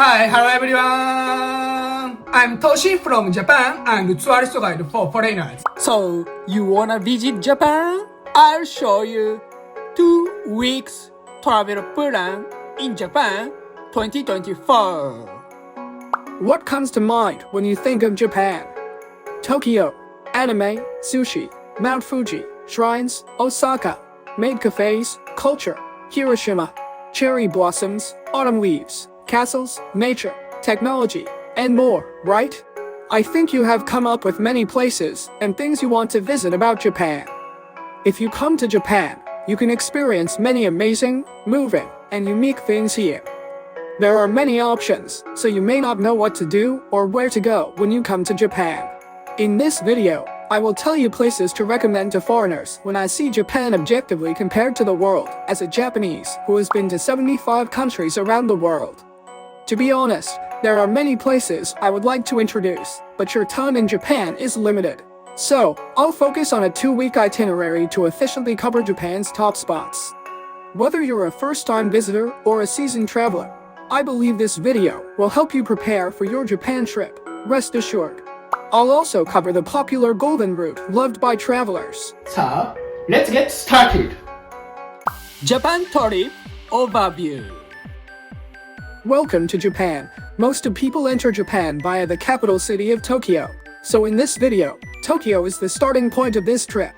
Hi, hello everyone! I'm Toshi from Japan and tourist guide for foreigners. So, you wanna visit Japan? I'll show you 2 weeks travel plan in Japan 2024. What comes to mind when you think of Japan? Tokyo, anime, sushi, Mount Fuji, shrines, Osaka, maid cafes, culture, Hiroshima, cherry blossoms, autumn leaves, castles, nature, technology, and more, right? I think you have come up with many places and things you want to visit about Japan. If you come to Japan, you can experience many amazing, moving, and unique things here. There are many options, so you may not know what to do or where to go when you come to Japan. In this video, I will tell you places to recommend to foreigners when I see Japan objectively compared to the world as a Japanese who has been to 75 countries around the world. To be honest, there are many places I would like to introduce, but your time in Japan is limited. So, I'll focus on a 2-week itinerary to efficiently cover Japan's top spots. Whether you're a first-time visitor or a seasoned traveler, I believe this video will help you prepare for your Japan trip, rest assured. I'll also cover the popular Golden Route loved by travelers. So, let's get started! Japan Trip Overview. Welcome to Japan. Most of people enter Japan via the capital city of Tokyo. So in this video, Tokyo is the starting point of this trip.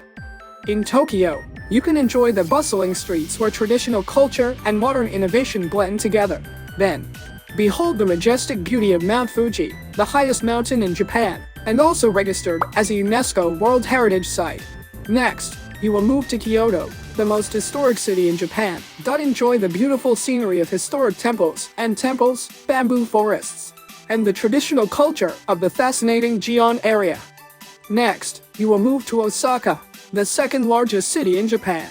In Tokyo, you can enjoy the bustling streets where traditional culture and modern innovation blend together. Then, behold the majestic beauty of Mount Fuji, the highest mountain in Japan, and also registered as a UNESCO World Heritage Site. Next, you will move to Kyoto, the most historic city in Japan. Enjoy the beautiful scenery of historic temples, bamboo forests, and the traditional culture of the fascinating Gion area. Next, you will move to Osaka, the second largest city in Japan.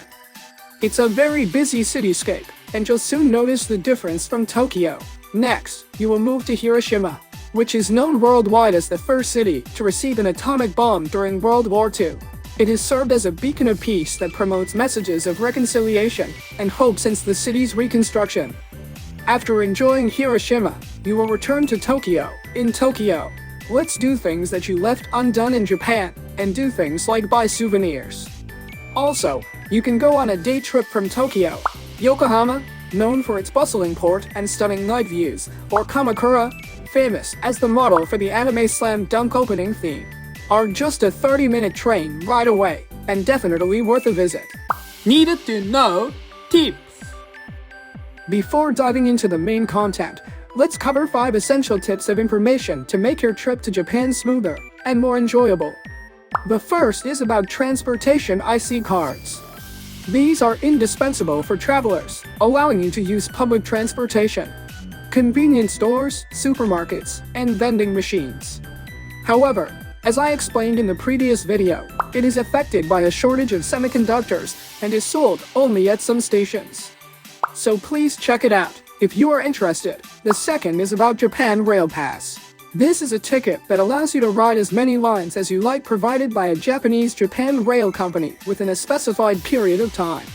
It's a very busy cityscape, and you'll soon notice the difference from Tokyo. Next, you will move to Hiroshima, which is known worldwide as the first city to receive an atomic bomb during World War II. It has served as a beacon of peace that promotes messages of reconciliation and hope since the city's reconstruction. After enjoying Hiroshima, you will return to Tokyo. In Tokyo, let's do things that you left undone in Japan, and do things like buy souvenirs. Also, you can go on a day trip from Tokyo. Yokohama, known for its bustling port and stunning night views, or Kamakura, famous as the model for the anime slam dunk opening theme, are just a 30-minute train ride away, and definitely worth a visit. Needed to know tips. Before diving into the main content, let's cover 5 essential tips of information to make your trip to Japan smoother and more enjoyable. The first is about transportation IC cards. These are indispensable for travelers, allowing you to use public transportation, convenience stores, supermarkets, and vending machines. However, as I explained in the previous video, it is affected by a shortage of semiconductors and is sold only at some stations. So please check it out if you are interested. The second is about Japan Rail Pass. This is a ticket that allows you to ride as many lines as you like, provided by a Japanese Japan Rail company within a specified period of time.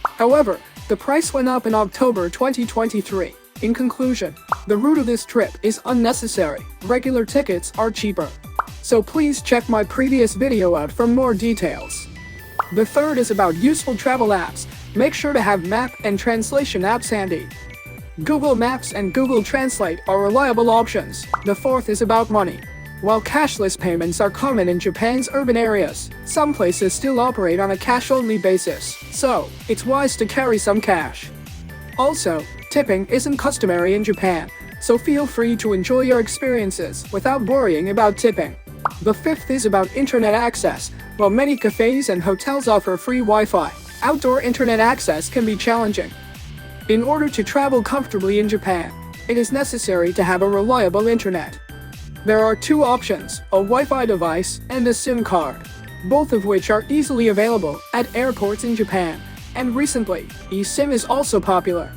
However, the price went up in October 2023. In conclusion, the route of this trip is unnecessary. Regular tickets are cheaper. So please check my previous video out for more details. The third is about useful travel apps. Make sure to have map and translation apps handy. Google Maps and Google Translate are reliable options. The fourth is about money. While cashless payments are common in Japan's urban areas, some places still operate on a cash-only basis, so it's wise to carry some cash. Also, tipping isn't customary in Japan, so feel free to enjoy your experiences without worrying about tipping. The fifth is about internet access. While many cafes and hotels offer free Wi-Fi, outdoor internet access can be challenging. In order to travel comfortably in Japan, it is necessary to have a reliable internet. There are 2 options, a Wi-Fi device and a SIM card, both of which are easily available at airports in Japan, and recently, eSIM is also popular.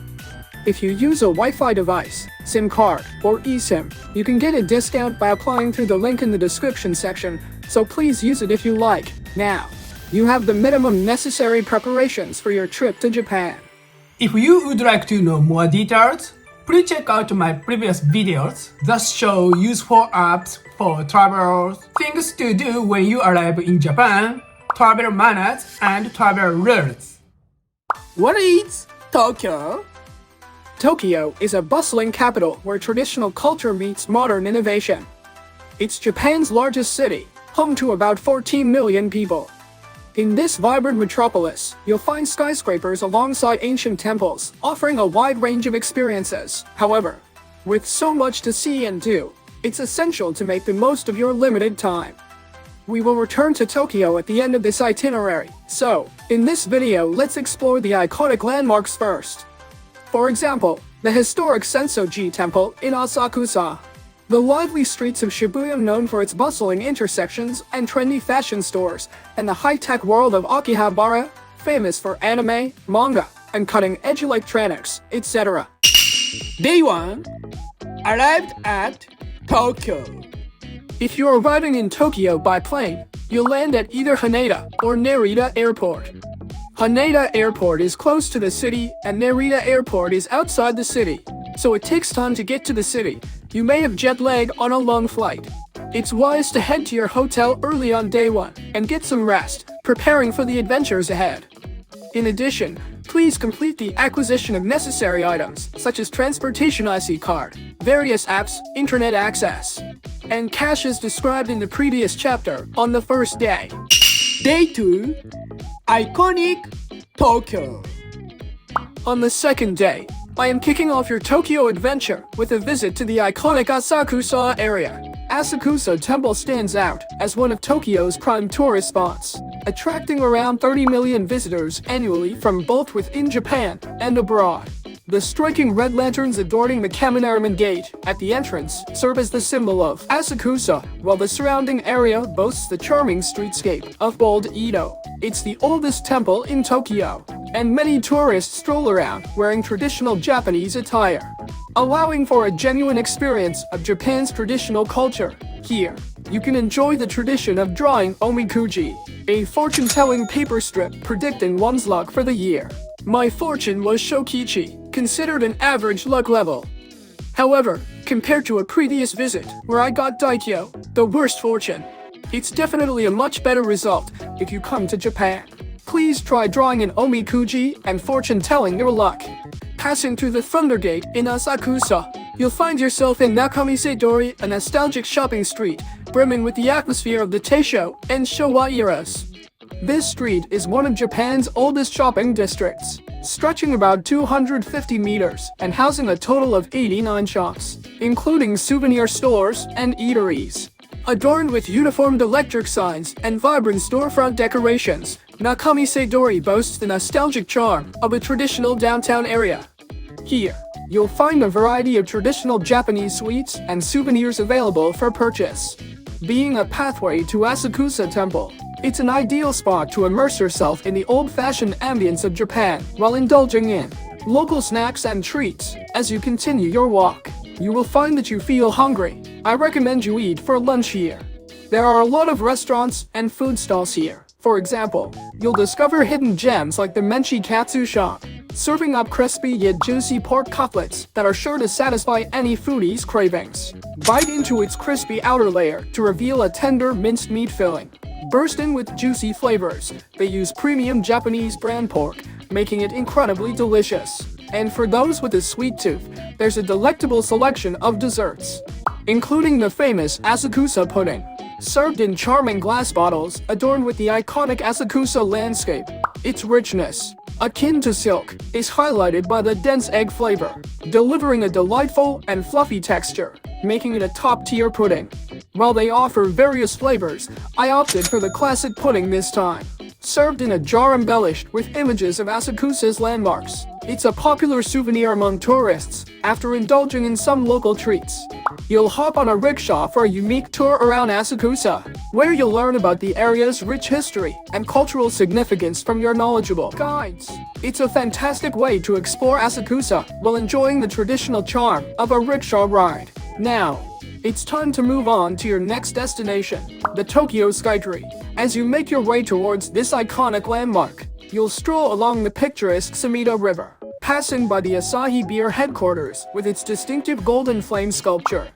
If you use a Wi-Fi device, SIM card, or eSIM, you can get a discount by applying through the link in the description section, so please use it if you like. Now, you have the minimum necessary preparations for your trip to Japan. If you would like to know more details, Please check out my previous videos that show useful apps for travelers, things to do when you arrive in Japan, travel manners, and travel rules. What is Tokyo? Tokyo is a bustling capital where traditional culture meets modern innovation. It's Japan's largest city, home to about 14 million people. In this vibrant metropolis, you'll find skyscrapers alongside ancient temples, offering a wide range of experiences. However, with so much to see and do, it's essential to make the most of your limited time. We will return to Tokyo at the end of this itinerary, so, in this video let's explore the iconic landmarks first. For example, the historic Sensoji Temple in Asakusa. The lively streets of Shibuya known for its bustling intersections and trendy fashion stores, and the high-tech world of Akihabara, famous for anime, manga, and cutting-edge electronics, etc. Day 1. Arrived at Tokyo. If you're arriving in Tokyo by plane, you'll land at either Haneda or Narita Airport. Haneda Airport is close to the city, and Narita Airport is outside the city, so it takes time to get to the city. You may have jet lag on a long flight. It's wise to head to your hotel early on day 1 and get some rest, preparing for the adventures ahead. In addition, please complete the acquisition of necessary items such as transportation IC card, various apps, internet access, and cash as described in the previous chapter on the first day. Day 2. Iconic Tokyo. On the second day, I am kicking off your Tokyo adventure with a visit to the iconic Asakusa area. Asakusa Temple stands out as one of Tokyo's prime tourist spots, attracting around 30 million visitors annually from both within Japan and abroad. The striking red lanterns adorning the Kaminariman Gate at the entrance serve as the symbol of Asakusa, while the surrounding area boasts the charming streetscape of Bold Edo. It's the oldest temple in Tokyo, and many tourists stroll around wearing traditional Japanese attire, allowing for a genuine experience of Japan's traditional culture. Here, you can enjoy the tradition of drawing omikuji, a fortune-telling paper strip predicting one's luck for the year. My fortune was Shokichi, considered an average luck level. However, compared to a previous visit where I got Daikyo, the worst fortune, it's definitely a much better result if you come to Japan. Please try drawing an omikuji and fortune-telling your luck. Passing through the Thunder Gate in Asakusa, you'll find yourself in Nakamiseidori, a nostalgic shopping street brimming with the atmosphere of the Taisho and Showa eras. This street is one of Japan's oldest shopping districts, stretching about 250 meters and housing a total of 89 shops, including souvenir stores and eateries. Adorned with uniformed electric signs and vibrant storefront decorations, Nakamiseidori boasts the nostalgic charm of a traditional downtown area. Here, you'll find a variety of traditional Japanese sweets and souvenirs available for purchase. Being a pathway to Asakusa Temple, it's an ideal spot to immerse yourself in the old-fashioned ambience of Japan while indulging in local snacks and treats. As you continue your walk, you will find that you feel hungry. I recommend you eat for lunch here. There are a lot of restaurants and food stalls here. For example, you'll discover hidden gems like the Menchi Katsu shop, serving up crispy yet juicy pork cutlets that are sure to satisfy any foodie's cravings. Bite into its crispy outer layer to reveal a tender minced meat filling. Burst in with juicy flavors. They use premium Japanese brand pork, making it incredibly delicious. And for those with a sweet tooth, there's a delectable selection of desserts, including the famous Asakusa pudding, served in charming glass bottles adorned with the iconic Asakusa landscape. Its richness, akin to silk, is highlighted by the dense egg flavor, delivering a delightful and fluffy texture, making it a top-tier pudding. While they offer various flavors, I opted for the classic pudding this time, served in a jar embellished with images of Asakusa's landmarks. It's a popular souvenir among tourists after indulging in some local treats. You'll hop on a rickshaw for a unique tour around Asakusa, where you'll learn about the area's rich history and cultural significance from your knowledgeable guides. It's a fantastic way to explore Asakusa while enjoying the traditional charm of a rickshaw ride. Now, it's time to move on to your next destination, the Tokyo Skytree. As you make your way towards this iconic landmark, you'll stroll along the picturesque Sumida River, passing by the Asahi Beer headquarters with its distinctive golden flame sculpture.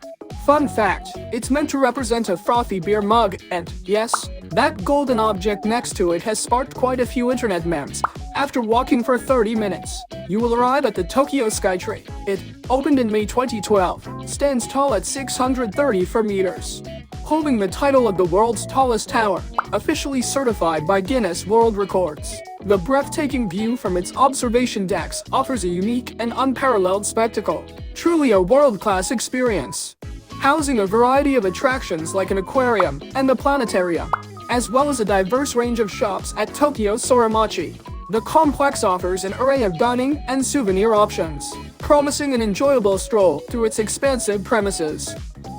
Fun fact, it's meant to represent a frothy beer mug, and yes, that golden object next to it has sparked quite a few internet memes. After walking for 30 minutes, you will arrive at the Tokyo Skytree. It, opened in May 2012, stands tall at 634 meters, holding the title of the world's tallest tower, officially certified by Guinness World Records. The breathtaking view from its observation decks offers a unique and unparalleled spectacle, truly a world-class experience, housing a variety of attractions like an aquarium and a planetarium, as well as a diverse range of shops at Tokyo Sorimachi. The complex offers an array of dining and souvenir options, promising an enjoyable stroll through its expansive premises.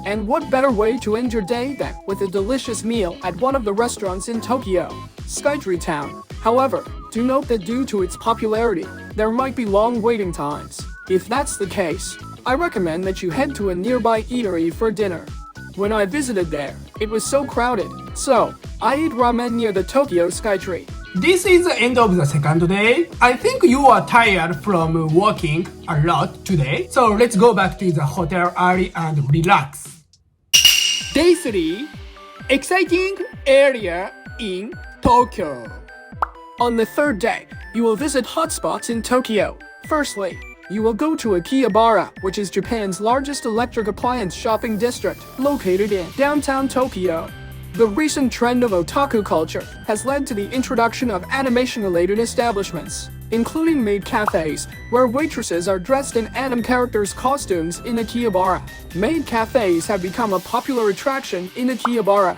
And what better way to end your day than with a delicious meal at one of the restaurants in Tokyo, Skytree Town. However, do note that due to its popularity, there might be long waiting times. If that's the case, I recommend that you head to a nearby eatery for dinner. When I visited there, it was so crowded, so I ate ramen near the Tokyo Skytree. This is the end of the second day. I think you are tired from walking a lot today. So let's go back to the hotel early and relax. Day 3. Exciting area in Tokyo. On the third day, you will visit hotspots in Tokyo. Firstly, you will go to Akihabara, which is Japan's largest electric appliance shopping district, located in downtown Tokyo. The recent trend of otaku culture has led to the introduction of animation-related establishments, including maid cafes, where waitresses are dressed in anime characters' costumes in Akihabara. Maid cafes have become a popular attraction in Akihabara,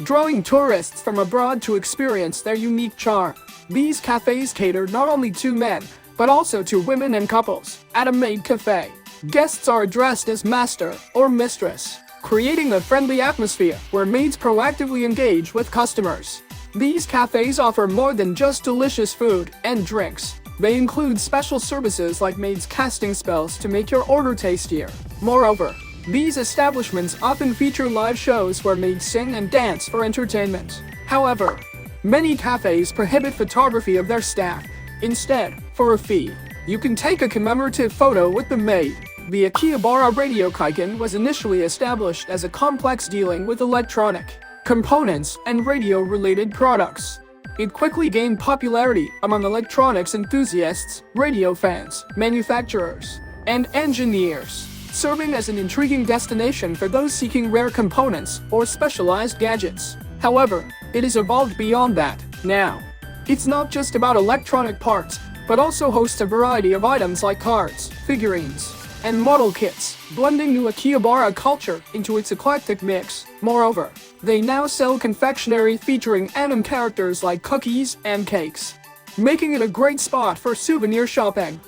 drawing tourists from abroad to experience their unique charm. These cafes cater not only to men, but also to women and couples. At a maid cafe, guests are addressed as master or mistress, creating a friendly atmosphere where maids proactively engage with customers. These cafes offer more than just delicious food and drinks. They include special services like maids casting spells to make your order tastier. Moreover, these establishments often feature live shows where maids sing and dance for entertainment. However, many cafes prohibit photography of their staff. Instead, for a fee, you can take a commemorative photo with the maid. The Akihabara Radio Kaiken was initially established as a complex dealing with electronic components and radio-related products. It quickly gained popularity among electronics enthusiasts, radio fans, manufacturers, and engineers, serving as an intriguing destination for those seeking rare components or specialized gadgets. However, it has evolved beyond that. Now, it's not just about electronic parts, but also hosts a variety of items like cards, figurines, and model kits, blending new Akihabara culture into its eclectic mix. Moreover, they now sell confectionery featuring anime characters like cookies and cakes, making it a great spot for souvenir shopping.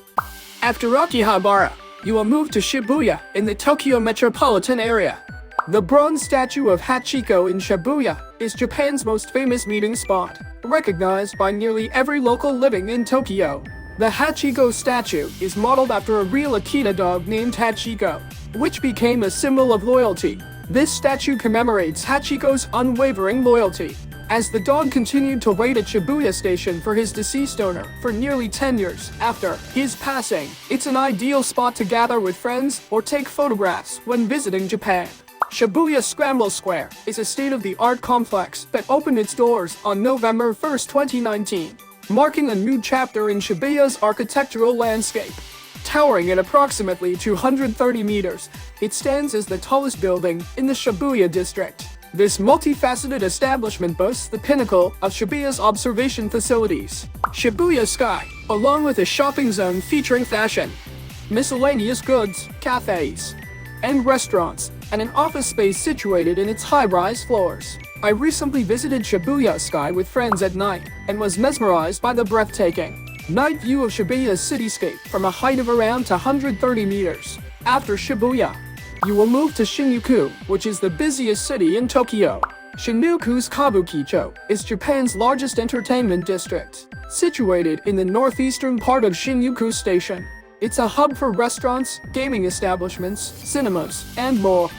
After Akihabara, you will move to Shibuya in the Tokyo metropolitan area. The bronze statue of Hachiko in Shibuya is Japan's most famous meeting spot, recognized by nearly every local living in Tokyo. The Hachiko statue is modeled after a real Akita dog named Hachiko, which became a symbol of loyalty. This statue commemorates Hachiko's unwavering loyalty, as the dog continued to wait at Shibuya Station for his deceased owner for nearly 10 years after his passing. It's an ideal spot to gather with friends or take photographs when visiting Japan. Shibuya Scramble Square is a state-of-the-art complex that opened its doors on November 1, 2019. Marking a new chapter in Shibuya's architectural landscape. Towering at approximately 230 meters, it stands as the tallest building in the Shibuya district. This multifaceted establishment boasts the pinnacle of Shibuya's observation facilities, Shibuya Sky, along with a shopping zone featuring fashion, miscellaneous goods, cafes, and restaurants, and an office space situated in its high-rise floors. I recently visited Shibuya Sky with friends at night and was mesmerized by the breathtaking night view of Shibuya's cityscape from a height of around 130 meters. After Shibuya, you will move to Shinjuku, which is the busiest city in Tokyo. Shinjuku's Kabukicho is Japan's largest entertainment district, situated in the northeastern part of Shinjuku Station. It's a hub for restaurants, gaming establishments, cinemas, and more.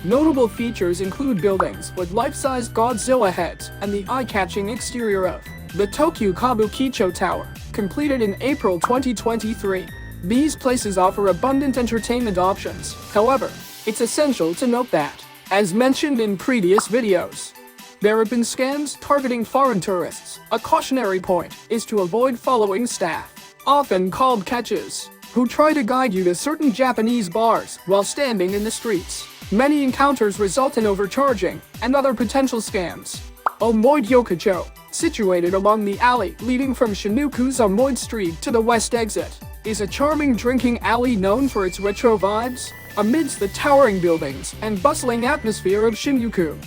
Notable features include buildings with life-sized Godzilla heads and the eye-catching exterior of the Tokyo Kabukicho Tower, completed in April 2023. These places offer abundant entertainment options. However, it's essential to note that, as mentioned in previous videos, there have been scams targeting foreign tourists. A cautionary point is to avoid following staff, often called catches, who try to guide you to certain Japanese bars while standing in the streets. Many encounters result in overcharging and other potential scams. Omoide Yokocho, situated along the alley leading from Shinjuku's Omoide Street to the west exit, is a charming drinking alley known for its retro vibes amidst the towering buildings and bustling atmosphere of Shinjuku.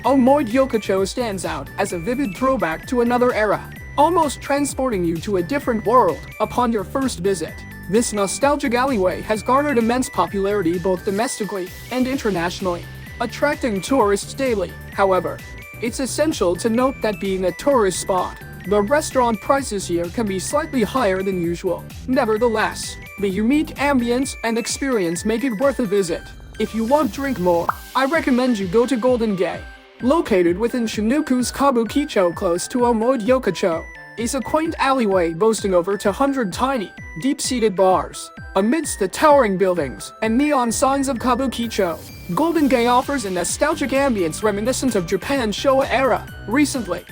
Omoide Yokocho stands out as a vivid throwback to another era, almost transporting you to a different world upon your first visit. This nostalgic alleyway has garnered immense popularity both domestically and internationally, attracting tourists daily. However, it's essential to note that being a tourist spot, the restaurant prices here can be slightly higher than usual. Nevertheless, the unique ambience and experience make it worth a visit. If you want to drink more, I recommend you go to Golden Gate. Located within Shinjuku's Kabukicho close to Omoide Yokocho, is a quaint alleyway boasting over 200 tiny, deep-seated bars. Amidst the towering buildings and neon signs of Kabukicho, Golden Gate offers a nostalgic ambience reminiscent of Japan's Showa era. Recently,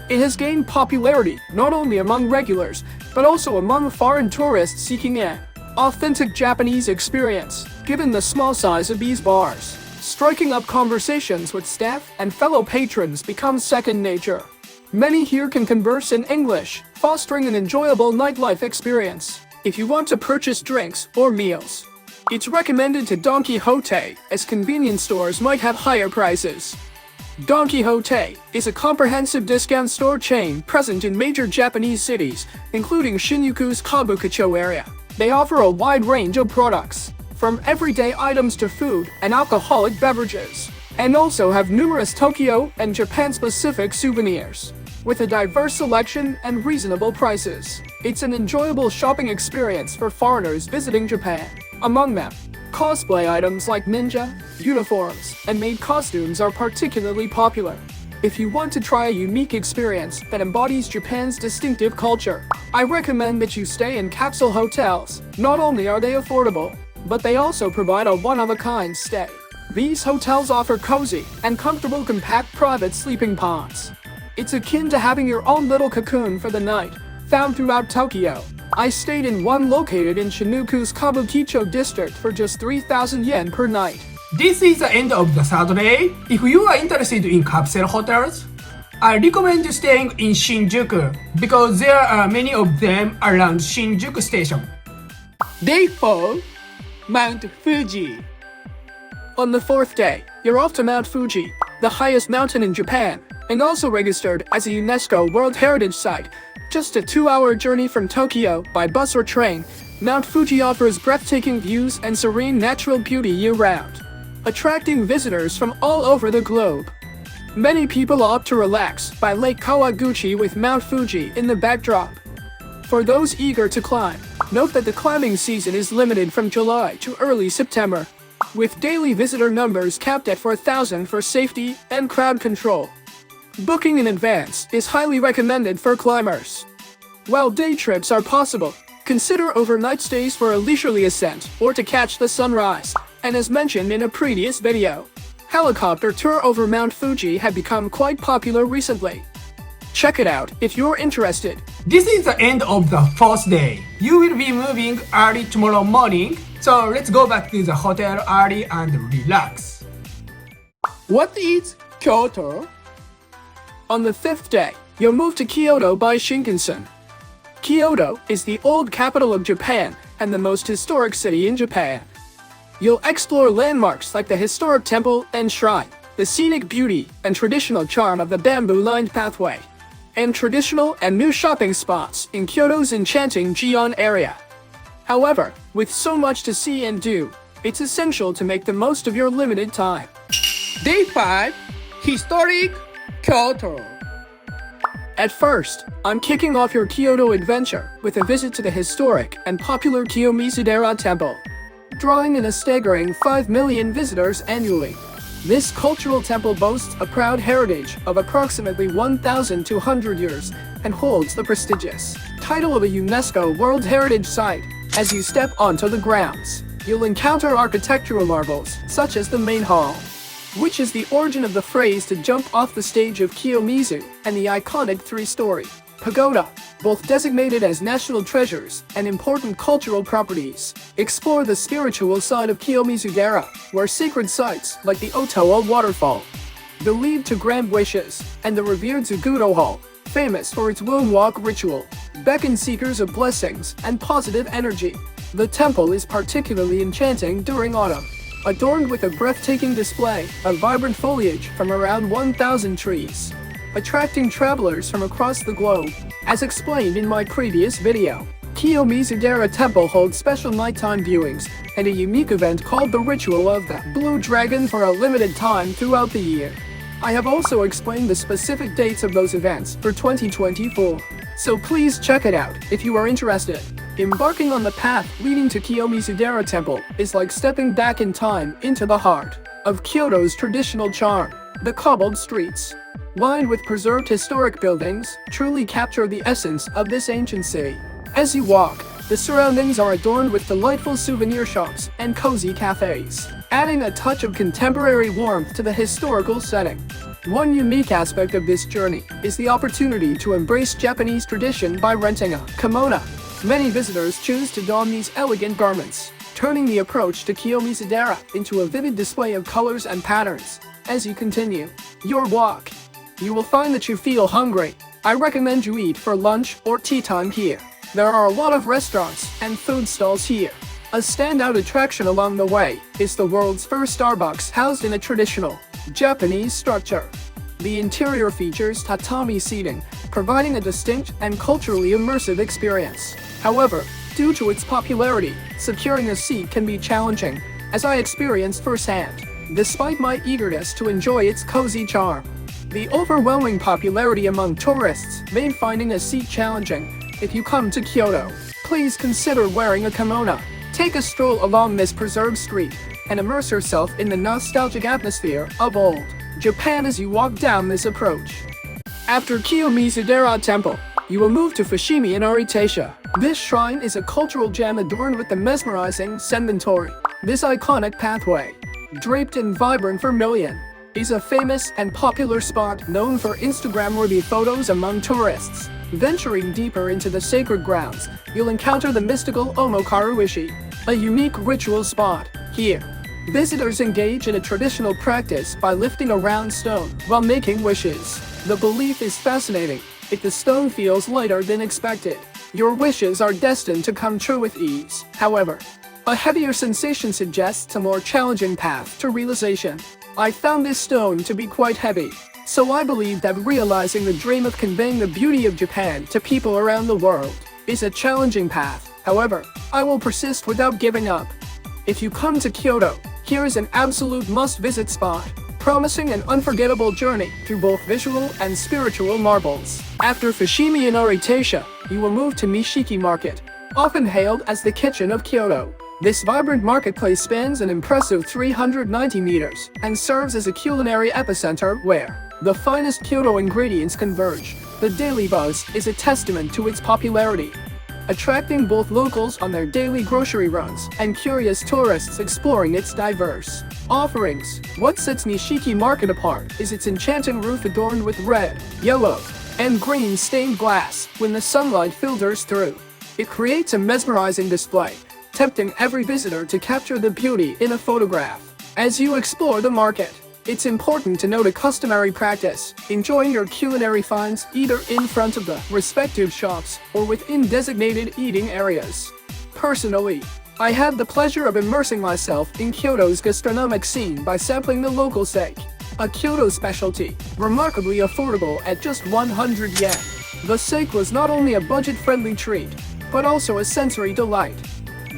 it has gained popularity not only among regulars, but also among foreign tourists seeking an authentic Japanese experience. Given the small size of these bars, striking up conversations with staff and fellow patrons becomes second nature. Many here can converse in English, fostering an enjoyable nightlife experience. If you want to purchase drinks or meals, it's recommended to Don Quijote, as convenience stores might have higher prices. Don Quijote is a comprehensive discount store chain present in major Japanese cities, including Shinjuku's Kabukicho area. They offer a wide range of products, from everyday items to food and alcoholic beverages, and also have numerous Tokyo and Japan-specific souvenirs. With a diverse selection and reasonable prices, it's an enjoyable shopping experience for foreigners visiting Japan. Among them, cosplay items like ninja, uniforms, and maid costumes are particularly popular. If you want to try a unique experience that embodies Japan's distinctive culture, I recommend that you stay in capsule hotels. Not only are they affordable, but they also provide a one-of-a-kind stay. These hotels offer cozy and comfortable compact private sleeping pods. It's akin to having your own little cocoon for the night, found throughout Tokyo. I stayed in one located in Shinjuku's Kabukicho district for just 3,000 yen per night. This is the end of the third day. If you are interested in capsule hotels, I recommend staying in Shinjuku because there are many of them around Shinjuku Station. Day 4, Mount Fuji. On the fourth day, you're off to Mount Fuji, the highest mountain in Japan, and also registered as a UNESCO World Heritage Site. Just a 2-hour journey from Tokyo by bus or train, Mount Fuji offers breathtaking views and serene natural beauty year-round, attracting visitors from all over the globe. Many people opt to relax by Lake Kawaguchi with Mount Fuji in the backdrop. For those eager to climb, note that the climbing season is limited from July to early September, with daily visitor numbers capped at 4,000 for safety and crowd control. Booking in advance is highly recommended for climbers. While day trips are possible, consider overnight stays for a leisurely ascent or to catch the sunrise. And as mentioned in a previous video, helicopter tour over Mount Fuji have become quite popular recently. Check it out if you're interested. This is the end of the fourth day. You will be moving early tomorrow morning, so let's go back to the hotel early and relax. What is Kyoto? On the fifth day, you'll move to Kyoto by Shinkansen. Kyoto is the old capital of Japan and the most historic city in Japan. You'll explore landmarks like the historic temple and shrine, the scenic beauty and traditional charm of the bamboo-lined pathway, and traditional and new shopping spots in Kyoto's enchanting Gion area. However, with so much to see and do, it's essential to make the most of your limited time. Day 5, Historic Kyoto. At first, I'm kicking off your Kyoto adventure with a visit to the historic and popular Kiyomizu-dera Temple, drawing in a staggering 5 million visitors annually. This cultural temple boasts a proud heritage of approximately 1,200 years and holds the prestigious title of a UNESCO World Heritage Site. As you step onto the grounds, you'll encounter architectural marvels, such as the main hall, which is the origin of the phrase to jump off the stage of Kiyomizu, and the iconic three-story pagoda, both designated as national treasures and important cultural properties. Explore the spiritual side of Kiyomizu-dera, where sacred sites like the Otowa waterfall, believed to grant wishes, and the revered Zugudo Hall, famous for its Will Walk ritual, beckon seekers of blessings and positive energy. The temple is particularly enchanting during autumn, adorned with a breathtaking display of vibrant foliage from around 1,000 trees, attracting travelers from across the globe. As explained in my previous video, Kiyomizu-dera Temple holds special nighttime viewings and a unique event called the Ritual of the Blue Dragon for a limited time throughout the year. I have also explained the specific dates of those events for 2024, so please check it out if you are interested. Embarking on the path leading to Kiyomizu-dera Temple is like stepping back in time into the heart of Kyoto's traditional charm. The cobbled streets, lined with preserved historic buildings, truly capture the essence of this ancient city. As you walk, the surroundings are adorned with delightful souvenir shops and cozy cafes, adding a touch of contemporary warmth to the historical setting. One unique aspect of this journey is the opportunity to embrace Japanese tradition by renting a kimono. Many visitors choose to don these elegant garments, turning the approach to Kiyomizu-dera into a vivid display of colors and patterns. As you continue your walk, you will find that you feel hungry. I recommend you eat for lunch or tea time here. There are a lot of restaurants and food stalls here. A standout attraction along the way is the world's first Starbucks housed in a traditional Japanese structure. The interior features tatami seating, providing a distinct and culturally immersive experience. However, due to its popularity, securing a seat can be challenging, as I experienced firsthand, despite my eagerness to enjoy its cozy charm. The overwhelming popularity among tourists made finding a seat challenging. If you come to Kyoto, please consider wearing a kimono. Take a stroll along this preserved street and immerse yourself in the nostalgic atmosphere of old Japan as you walk down this approach. After Kiyomizu-dera Temple, you will move to Fushimi in Ariteisha. This shrine is a cultural gem adorned with the mesmerizing Senbuntori. This iconic pathway, draped in vibrant vermilion, is a famous and popular spot known for Instagram-worthy photos among tourists. Venturing deeper into the sacred grounds, you'll encounter the mystical Omokaru-ishi, a unique ritual spot. Here, visitors engage in a traditional practice by lifting a round stone while making wishes. The belief is fascinating. If the stone feels lighter than expected, your wishes are destined to come true with ease. However, a heavier sensation suggests a more challenging path to realization. I found this stone to be quite heavy, so I believe that realizing the dream of conveying the beauty of Japan to people around the world is a challenging path. However, I will persist without giving up. If you come to Kyoto, here is an absolute must-visit spot, promising an unforgettable journey through both visual and spiritual marvels. After Fushimi and Ariteisha, you will move to Nishiki Market, often hailed as the kitchen of Kyoto. This vibrant marketplace spans an impressive 390 meters and serves as a culinary epicenter where the finest Kyoto ingredients converge. The daily buzz is a testament to its popularity, attracting both locals on their daily grocery runs and curious tourists exploring its diverse offerings. What sets Nishiki Market apart is its enchanting roof adorned with red, yellow, and green stained glass when the sunlight filters through. It creates a mesmerizing display, tempting every visitor to capture the beauty in a photograph. As you explore the market, it's important to note a customary practice, enjoying your culinary finds either in front of the respective shops or within designated eating areas. Personally, I had the pleasure of immersing myself in Kyoto's gastronomic scene by sampling the local sake, a Kyoto specialty, remarkably affordable at just 100 yen. The sake was not only a budget-friendly treat, but also a sensory delight,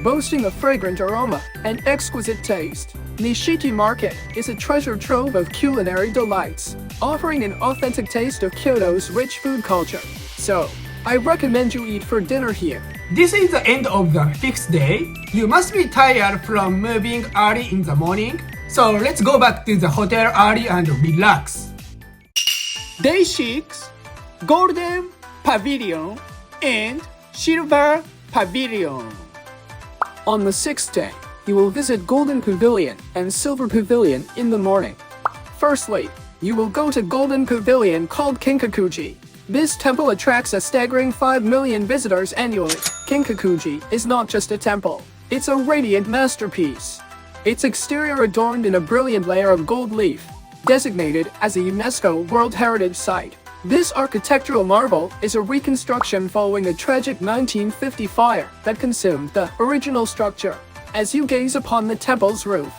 boasting a fragrant aroma and exquisite taste. Nishiki Market is a treasure trove of culinary delights, offering an authentic taste of Kyoto's rich food culture. So, I recommend you eat for dinner here. This is the end of the 5th day. You must be tired from moving early in the morning. So let's go back to the hotel early and relax. Day 6, Golden Pavilion and Silver Pavilion. On the 6th day, you will visit Golden Pavilion and Silver Pavilion in the morning. Firstly, you will go to Golden Pavilion called Kinkakuji. This temple attracts a staggering 5 million visitors annually. Kinkakuji is not just a temple, it's a radiant masterpiece. Its exterior adorned in a brilliant layer of gold leaf, designated as a UNESCO World Heritage Site. This architectural marvel is a reconstruction following a tragic 1950 fire that consumed the original structure. As you gaze upon the temple's roof,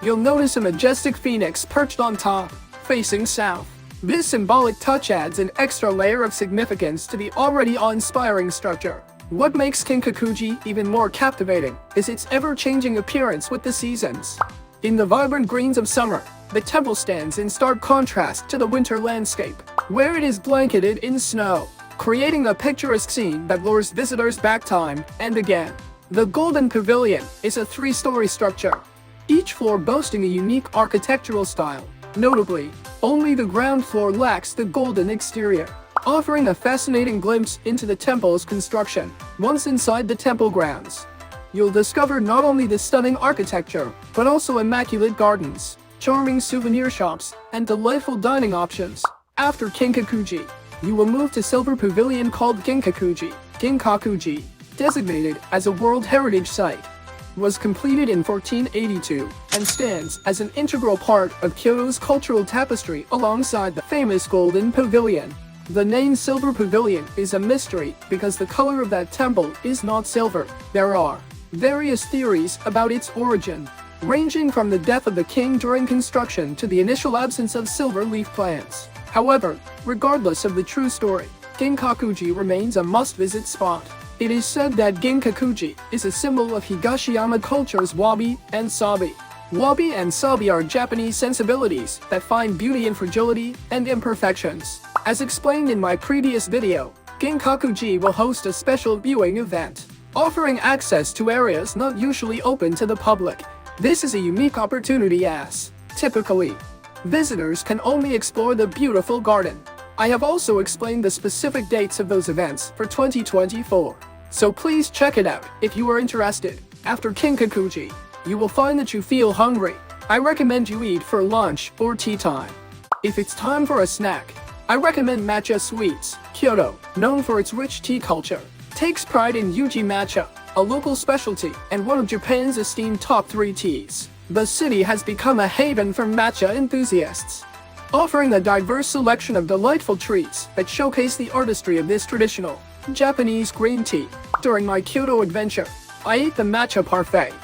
you'll notice a majestic phoenix perched on top, facing south. This symbolic touch adds an extra layer of significance to the already awe-inspiring structure. What makes Kinkakuji even more captivating is its ever-changing appearance with the seasons. In the vibrant greens of summer, the temple stands in stark contrast to the winter landscape, where it is blanketed in snow, creating a picturesque scene that lures visitors back time and again. The Golden Pavilion is a 3-story structure, each floor boasting a unique architectural style. Notably, only the ground floor lacks the golden exterior, offering a fascinating glimpse into the temple's construction. Once inside the temple grounds, you'll discover not only the stunning architecture, but also immaculate gardens, charming souvenir shops, and delightful dining options. After Kinkakuji, you will move to Silver Pavilion called Ginkakuji, designated as a World Heritage Site, was completed in 1482 and stands as an integral part of Kyoto's cultural tapestry alongside the famous Golden Pavilion. The name Silver Pavilion is a mystery because the color of that temple is not silver. There are various theories about its origin, ranging from the death of the king during construction to the initial absence of silver leaf plants. However, regardless of the true story, Ginkakuji remains a must-visit spot. It is said that Ginkakuji is a symbol of Higashiyama culture's wabi and sabi. Wabi and sabi are Japanese sensibilities that find beauty in fragility and imperfections. As explained in my previous video, Ginkakuji will host a special viewing event, offering access to areas not usually open to the public. This is a unique opportunity as, typically, visitors can only explore the beautiful garden. I have also explained the specific dates of those events for 2024, so please check it out if you are interested. After Kinkakuji, you will find that you feel hungry. I recommend you eat for lunch or tea time. If it's time for a snack, I recommend Matcha Sweets. Kyoto, known for its rich tea culture, takes pride in Yuji Matcha, a local specialty and one of Japan's esteemed top 3 teas. The city has become a haven for matcha enthusiasts, offering a diverse selection of delightful treats that showcase the artistry of this traditional Japanese green tea. During my Kyoto adventure, I ate the matcha parfait.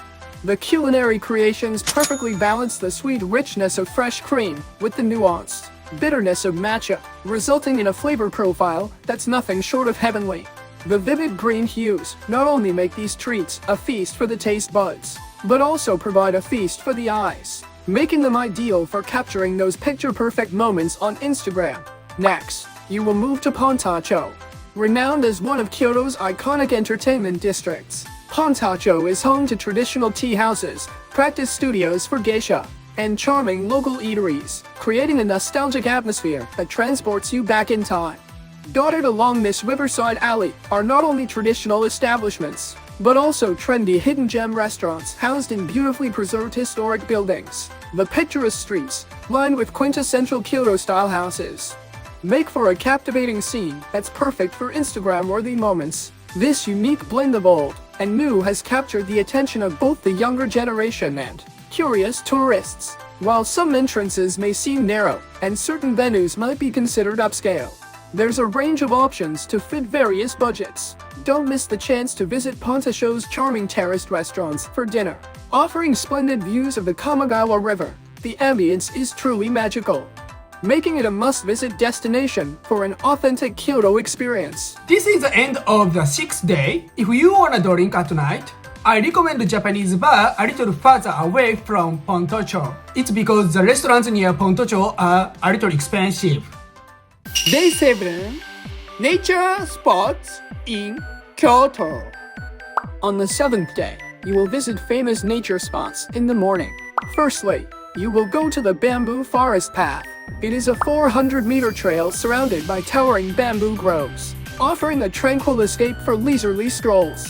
The culinary creations perfectly balance the sweet richness of fresh cream with the nuanced bitterness of matcha, resulting in a flavor profile that's nothing short of heavenly. The vivid green hues not only make these treats a feast for the taste buds, but also provide a feast for the eyes, making them ideal for capturing those picture-perfect moments on Instagram. Next, you will move to Pontacho. Renowned as one of Kyoto's iconic entertainment districts, Pontacho is home to traditional tea houses, practice studios for geisha, and charming local eateries, creating a nostalgic atmosphere that transports you back in time. Dotted along this riverside alley are not only traditional establishments, but also trendy hidden gem restaurants housed in beautifully preserved historic buildings. The picturesque streets, lined with quintessential Kyoto-style houses, make for a captivating scene that's perfect for Instagram-worthy moments. This unique blend of old and new has captured the attention of both the younger generation and curious tourists. While some entrances may seem narrow and certain venues might be considered upscale, there's a range of options to fit various budgets. Don't miss the chance to visit Pontacho's charming terraced restaurants for dinner. Offering splendid views of the Kamagawa River, the ambience is truly magical, making it a must-visit destination for an authentic Kyoto experience. This is the end of the 6th day. If you want a drink at night, I recommend the Japanese bar a little further away from Pontacho. It's because the restaurants near Pontacho are a little expensive. Day 7. Nature spots in Kyoto. On the 7th day, you will visit famous nature spots in the morning. Firstly, you will go to the Bamboo Forest Path. It is a 400-meter trail surrounded by towering bamboo groves, offering a tranquil escape for leisurely strolls.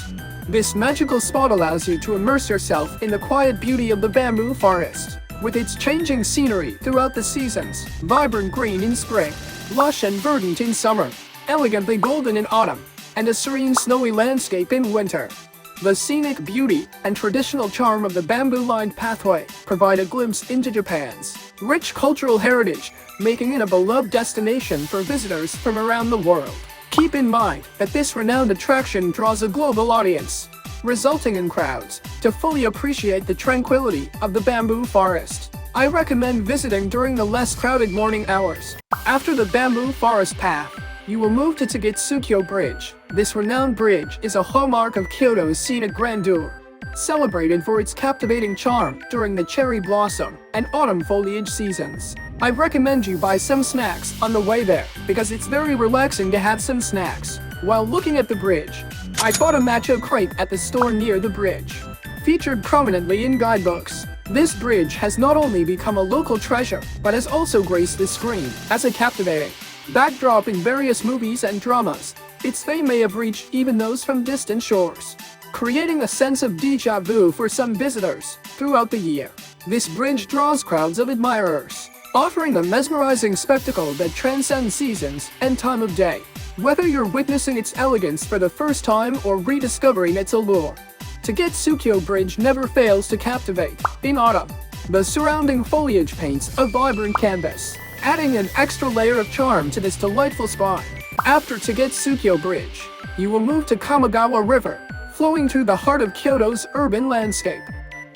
This magical spot allows you to immerse yourself in the quiet beauty of the bamboo forest. With its changing scenery throughout the seasons, vibrant green in spring, lush and verdant in summer, elegantly golden in autumn, and a serene snowy landscape in winter. The scenic beauty and traditional charm of the bamboo-lined pathway provide a glimpse into Japan's rich cultural heritage, making it a beloved destination for visitors from around the world. Keep in mind that this renowned attraction draws a global audience, resulting in crowds. To fully appreciate the tranquility of the bamboo forest, I recommend visiting during the less crowded morning hours. After the bamboo forest path, you will move to Tagetsukyo Bridge. This renowned bridge is a hallmark of Kyoto's scenic grandeur, celebrated for its captivating charm during the cherry blossom and autumn foliage seasons. I recommend you buy some snacks on the way there because it's very relaxing to have some snacks. While looking at the bridge, I bought a matcha crepe at the store near the bridge. Featured prominently in guidebooks, this bridge has not only become a local treasure, but has also graced the screen as a captivating backdrop in various movies and dramas. Its fame may have reached even those from distant shores, creating a sense of déjà vu for some visitors throughout the year. This bridge draws crowds of admirers, offering a mesmerizing spectacle that transcends seasons and time of day. Whether you're witnessing its elegance for the first time or rediscovering its allure, Tagetsukyo Bridge never fails to captivate. In autumn, the surrounding foliage paints a vibrant canvas, adding an extra layer of charm to this delightful spot. After Tagetsukyo Bridge, you will move to Kamogawa River, flowing through the heart of Kyoto's urban landscape.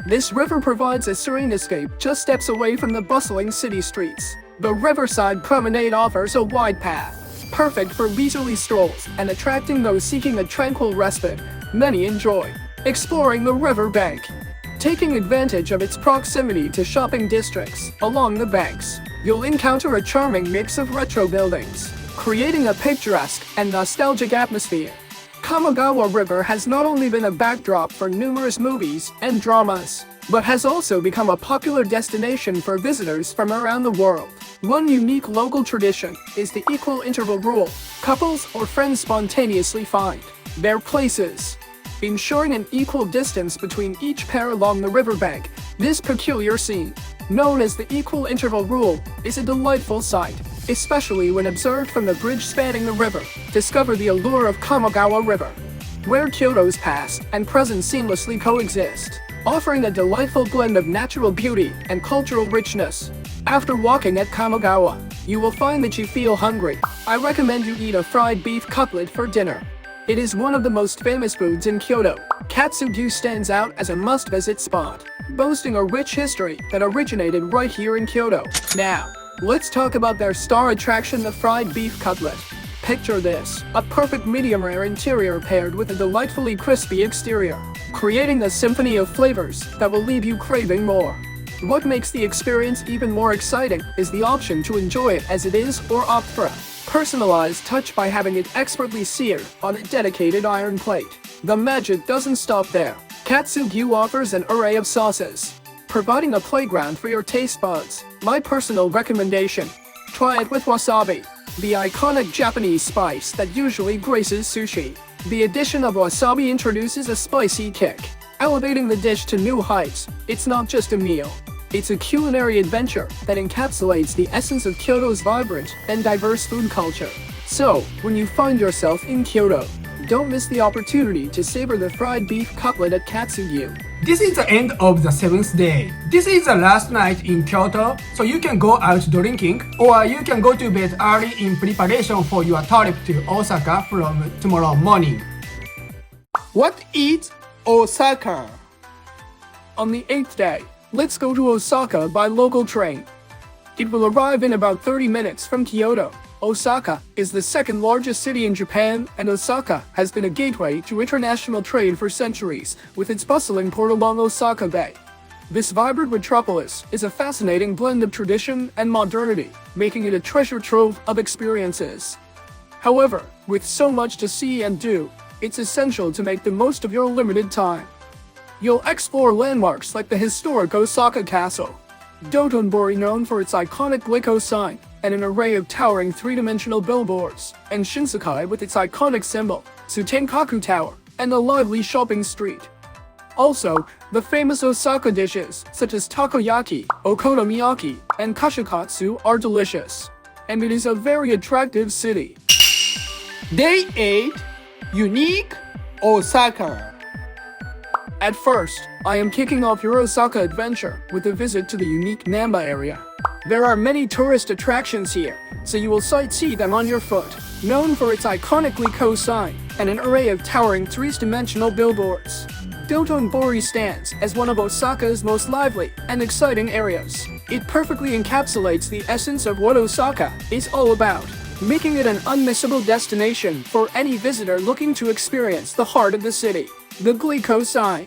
This river provides a serene escape just steps away from the bustling city streets. The riverside promenade offers a wide path, perfect for leisurely strolls and attracting those seeking a tranquil respite. Many enjoy exploring the river bank, taking advantage of its proximity to shopping districts along the banks. You'll encounter a charming mix of retro buildings, creating a picturesque and nostalgic atmosphere. Kamogawa River has not only been a backdrop for numerous movies and dramas, but has also become a popular destination for visitors from around the world. One unique local tradition is the equal interval rule. Couples or friends spontaneously find their places, ensuring an equal distance between each pair along the riverbank. This peculiar scene, known as the equal interval rule, is a delightful sight, especially when observed from the bridge spanning the river. Discover the allure of Kamogawa River, where Kyoto's past and present seamlessly coexist, offering a delightful blend of natural beauty and cultural richness. After walking at Kamogawa, you will find that you feel hungry. I recommend you eat a fried beef cutlet for dinner. It is one of the most famous foods in Kyoto. Katsugu stands out as a must-visit spot, boasting a rich history that originated right here in Kyoto. Now, let's talk about their star attraction, the fried beef cutlet. Picture this, a perfect medium-rare interior paired with a delightfully crispy exterior, creating a symphony of flavors that will leave you craving more. What makes the experience even more exciting is the option to enjoy it as it is or opt for a personalized touch by having it expertly seared on a dedicated iron plate. The magic doesn't stop there. Katsugu offers an array of sauces, providing a playground for your taste buds. My personal recommendation: try it with wasabi, the iconic Japanese spice that usually graces sushi. The addition of wasabi introduces a spicy kick, elevating the dish to new heights. It's not just a meal, it's a culinary adventure that encapsulates the essence of Kyoto's vibrant and diverse food culture. So, when you find yourself in Kyoto, don't miss the opportunity to savor the fried beef cutlet at Katsugu. This is the end of the 7th day. This is the last night in Kyoto, so you can go out drinking or you can go to bed early in preparation for your trip to Osaka from tomorrow morning. What is Osaka? On the 8th day, let's go to Osaka by local train. It will arrive in about 30 minutes from Kyoto. Osaka is the second largest city in Japan, and Osaka has been a gateway to international trade for centuries, with its bustling port along Osaka Bay. This vibrant metropolis is a fascinating blend of tradition and modernity, making it a treasure trove of experiences. However, with so much to see and do, it's essential to make the most of your limited time. You'll explore landmarks like the historic Osaka Castle, Dotonbori known for its iconic Glico sign, and an array of towering three-dimensional billboards, and Shinsekai with its iconic symbol, Tsutenkaku Tower, and a lively shopping street. Also, the famous Osaka dishes such as takoyaki, okonomiyaki, and kushikatsu are delicious, and it is a very attractive city. Day 8. Unique Osaka. At first, I am kicking off your Osaka adventure with a visit to the unique Namba area. There are many tourist attractions here, so you will sightsee them on your foot. Known for its iconic Glico sign and an array of towering three-dimensional billboards, Dotonbori stands as one of Osaka's most lively and exciting areas. It perfectly encapsulates the essence of what Osaka is all about, making it an unmissable destination for any visitor looking to experience the heart of the city. The Glico sign,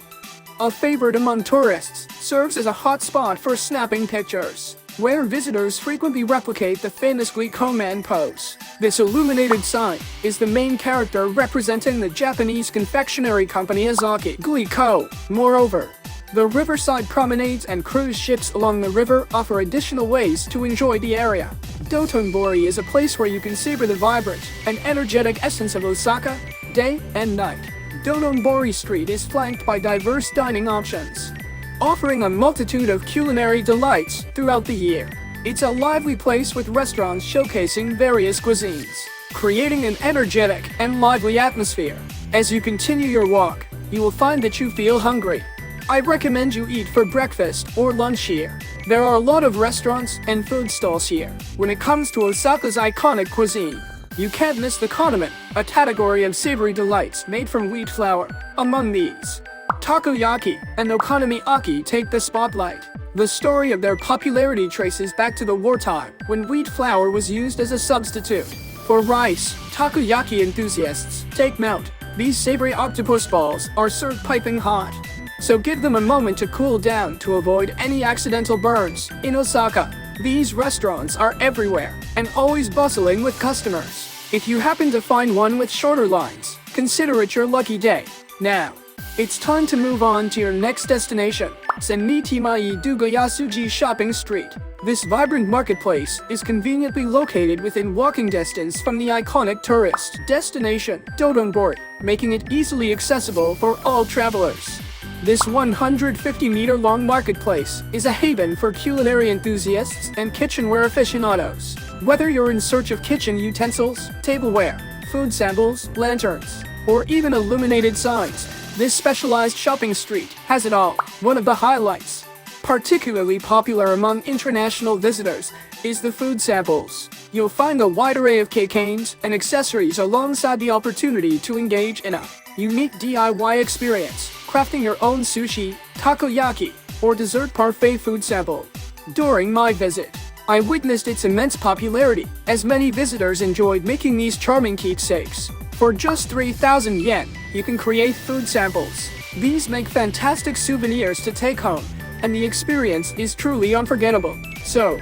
a favorite among tourists, serves as a hot spot for snapping pictures, where visitors frequently replicate the famous Glico man pose. This illuminated sign is the main character representing the Japanese confectionery company Asahi Glico. Moreover, the riverside promenades and cruise ships along the river offer additional ways to enjoy the area. Dotonbori is a place where you can savor the vibrant and energetic essence of Osaka, day and night. Dotonbori Street is flanked by diverse dining options, offering a multitude of culinary delights throughout the year. It's a lively place with restaurants showcasing various cuisines, creating an energetic and lively atmosphere. As you continue your walk, you will find that you feel hungry. I recommend you eat for breakfast or lunch here. There are a lot of restaurants and food stalls here. When it comes to Osaka's iconic cuisine, you can't miss the konnimen, a category of savory delights made from wheat flour. Among these, takoyaki and okonomiyaki take the spotlight. The story of their popularity traces back to the wartime, when wheat flour was used as a substitute for rice. Takoyaki enthusiasts take note. These savory octopus balls are served piping hot, so give them a moment to cool down to avoid any accidental burns. In Osaka, these restaurants are everywhere and always bustling with customers. If you happen to find one with shorter lines, consider it your lucky day. Now, it's time to move on to your next destination, Sennitimai Dugayasuji Shopping Street. This vibrant marketplace is conveniently located within walking distance from the iconic tourist destination, Dotonbori, making it easily accessible for all travelers. This 150-meter-long marketplace is a haven for culinary enthusiasts and kitchenware aficionados. Whether you're in search of kitchen utensils, tableware, food samples, lanterns, or even illuminated signs, this specialized shopping street has it all. One of the highlights, particularly popular among international visitors, is the food samples. You'll find a wide array of keychains and accessories alongside the opportunity to engage in a unique DIY experience, crafting your own sushi, takoyaki, or dessert parfait food sample. During my visit, I witnessed its immense popularity, as many visitors enjoyed making these charming keepsakes. For just 3,000 yen, you can create food samples. These make fantastic souvenirs to take home, and the experience is truly unforgettable. So,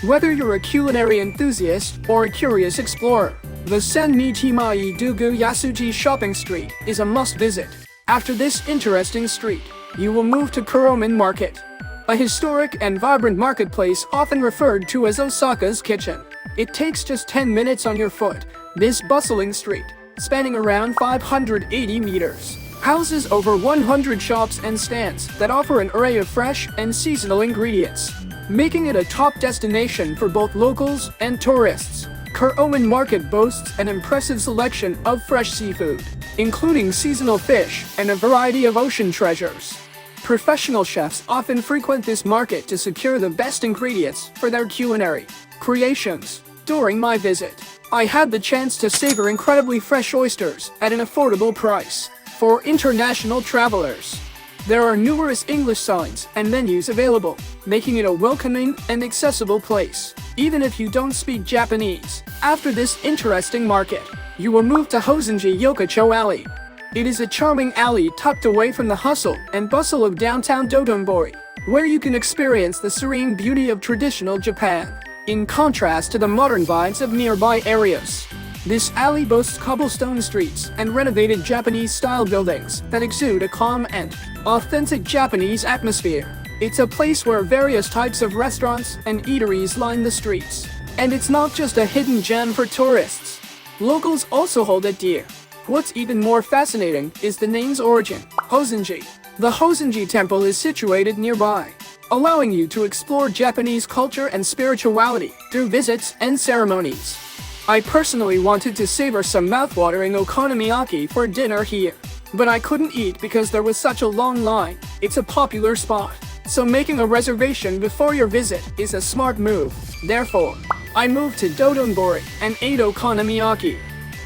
whether you're a culinary enthusiast or a curious explorer, the Sennitimai Dugayasuji Shopping Street is a must-visit. After this interesting street, you will move to Kuromen Market, a historic and vibrant marketplace often referred to as Osaka's kitchen. It takes just 10 minutes on your foot. This bustling street, spanning around 580 meters, houses over 100 shops and stands that offer an array of fresh and seasonal ingredients, making it a top destination for both locals and tourists. Kuromen Market boasts an impressive selection of fresh seafood, including seasonal fish and a variety of ocean treasures. Professional chefs often frequent this market to secure the best ingredients for their culinary creations. During my visit, I had the chance to savor incredibly fresh oysters at an affordable price. For international travelers, there are numerous English signs and menus available, making it a welcoming and accessible place, even if you don't speak Japanese. After this interesting market, you will move to Hosenji Yokocho Alley. It is a charming alley tucked away from the hustle and bustle of downtown Dotonbori, where you can experience the serene beauty of traditional Japan, in contrast to the modern vibes of nearby areas. This alley boasts cobblestone streets and renovated Japanese-style buildings that exude a calm and authentic Japanese atmosphere. It's a place where various types of restaurants and eateries line the streets. And it's not just a hidden gem for tourists. Locals also hold it dear, What's even more fascinating is the name's origin, Hozenji. The Hozenji Temple is situated nearby, allowing you to explore Japanese culture and spirituality through visits and ceremonies. I personally wanted to savor some mouthwatering okonomiyaki for dinner here, but I couldn't eat because there was such a long line. It's a popular spot, so making a reservation before your visit is a smart move. Therefore, I moved to Dodonbori and ate okonomiyaki.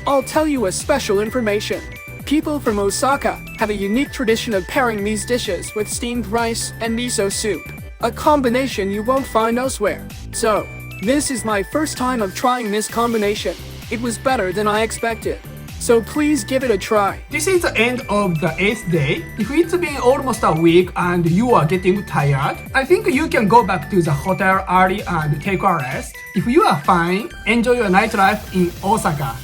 I'll tell you a special information. People from Osaka have a unique tradition of pairing these dishes with steamed rice and miso soup, a combination you won't find elsewhere. So, this is my first time of trying this combination. It was better than I expected. So please give it a try. This is the end of the 8th day. If it's been almost a week and you are getting tired, I think you can go back to the hotel early and take a rest. If you are fine, enjoy your nightlife in Osaka.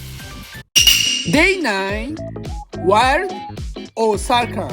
Day 9. Wild Osaka.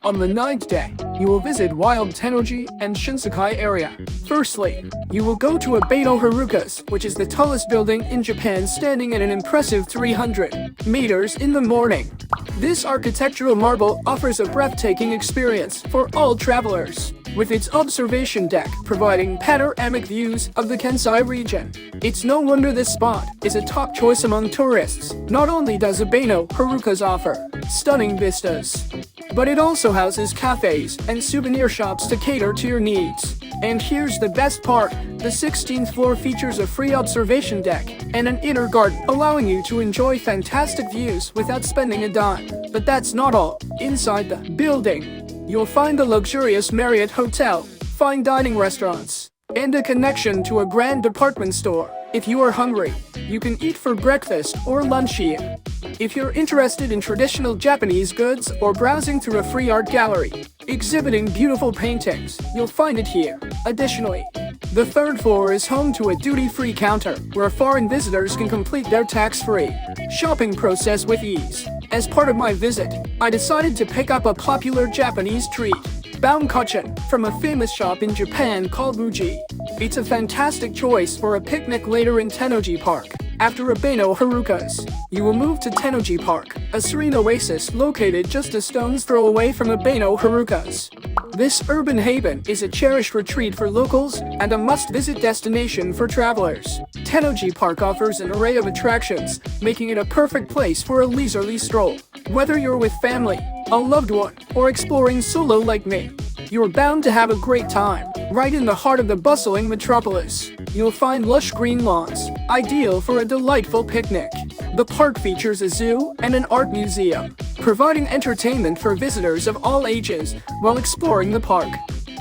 On the 9th day, you will visit Wild Tennoji and Shinsekai area. Firstly, you will go to Abeno Harukas, which is the tallest building in Japan, standing at an impressive 300 meters in the morning. This architectural marvel offers a breathtaking experience for all travelers, with its observation deck providing panoramic views of the Kansai region. It's no wonder this spot is a top choice among tourists. Not only does Abeno Harukas offer stunning vistas, but it also houses cafes and souvenir shops to cater to your needs. And here's the best part, the 16th floor features a free observation deck and an inner garden, allowing you to enjoy fantastic views without spending a dime. But that's not all. Inside the building, you'll find a luxurious Marriott hotel, fine dining restaurants, and a connection to a grand department store. If you are hungry, you can eat for breakfast or lunch here. If you're interested in traditional Japanese goods or browsing through a free art gallery exhibiting beautiful paintings, you'll find it here. Additionally, the 3rd floor is home to a duty-free counter where foreign visitors can complete their tax-free shopping process with ease. As part of my visit, I decided to pick up a popular Japanese treat, Baumkuchen, from a famous shop in Japan called Muji. It's a fantastic choice for a picnic later in Tennoji Park. After Abeno Harukas, you will move to Tennoji Park, a serene oasis located just a stone's throw away from Abeno Harukas. This urban haven is a cherished retreat for locals and a must-visit destination for travelers. Tennoji Park offers an array of attractions, making it a perfect place for a leisurely stroll. Whether you're with family, a loved one, or exploring solo like me, you're bound to have a great time. Right in the heart of the bustling metropolis, you'll find lush green lawns, ideal for a delightful picnic. The park features a zoo and an art museum, providing entertainment for visitors of all ages while exploring the park.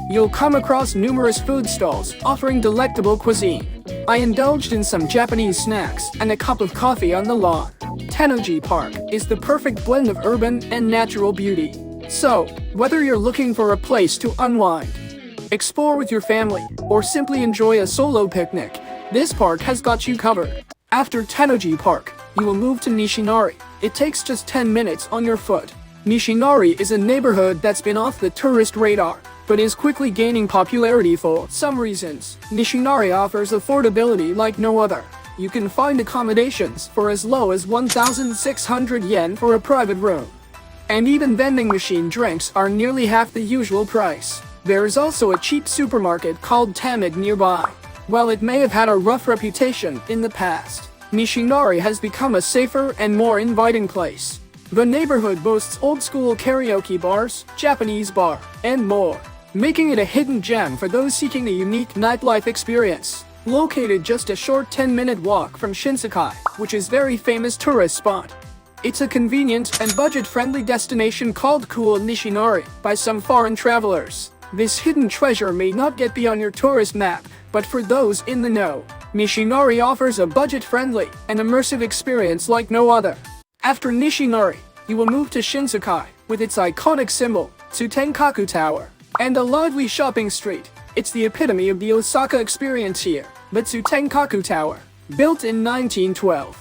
You'll come across numerous food stalls offering delectable cuisine. I indulged in some Japanese snacks and a cup of coffee on the lawn. Tennoji Park is the perfect blend of urban and natural beauty. So, whether you're looking for a place to unwind, explore with your family, or simply enjoy a solo picnic, this park has got you covered. After Tennoji Park, you will move to Nishinari. It takes just 10 minutes on your foot. Nishinari is a neighborhood that's been off the tourist radar, but is quickly gaining popularity for some reasons. Nishinari offers affordability like no other. You can find accommodations for as low as 1,600 yen for a private room. And even vending machine drinks are nearly half the usual price. There is also a cheap supermarket called Tamid nearby. While it may have had a rough reputation in the past, Nishinari has become a safer and more inviting place. The neighborhood boasts old-school karaoke bars, Japanese bar, and more, making it a hidden gem for those seeking a unique nightlife experience. Located just a short 10-minute walk from Shinsekai, which is a very famous tourist spot. It's a convenient and budget-friendly destination called Cool Nishinari by some foreign travelers. This hidden treasure may not yet be on your tourist map, but for those in the know, Nishinari offers a budget-friendly and immersive experience like no other. After Nishinari, you will move to Shinsekai, with its iconic symbol, Tsutenkaku Tower, and a lively shopping street. It's the epitome of the Osaka experience here. The Tsutenkaku Tower, built in 1912,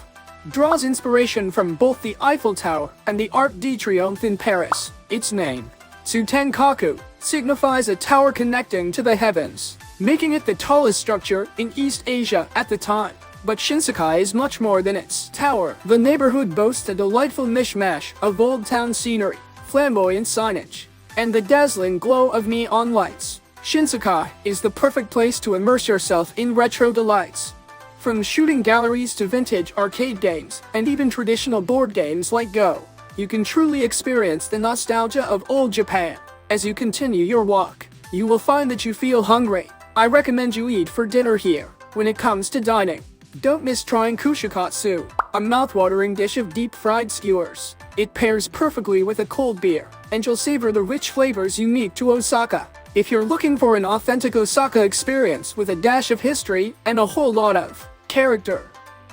draws inspiration from both the Eiffel Tower and the Arc de Triomphe in Paris. Its name, Tsutenkaku, signifies a tower connecting to the heavens, making it the tallest structure in East Asia at the time. But Shinsekai is much more than its tower. The neighborhood boasts a delightful mishmash of old town scenery, flamboyant signage, and the dazzling glow of neon lights. Shinsekai is the perfect place to immerse yourself in retro delights. From shooting galleries to vintage arcade games, and even traditional board games like Go, you can truly experience the nostalgia of old Japan. As you continue your walk, you will find that you feel hungry. I recommend you eat for dinner here. When it comes to dining, don't miss trying kushikatsu, a mouth-watering dish of deep-fried skewers. It pairs perfectly with a cold beer, and you'll savor the rich flavors unique to Osaka. If you're looking for an authentic Osaka experience with a dash of history and a whole lot of character,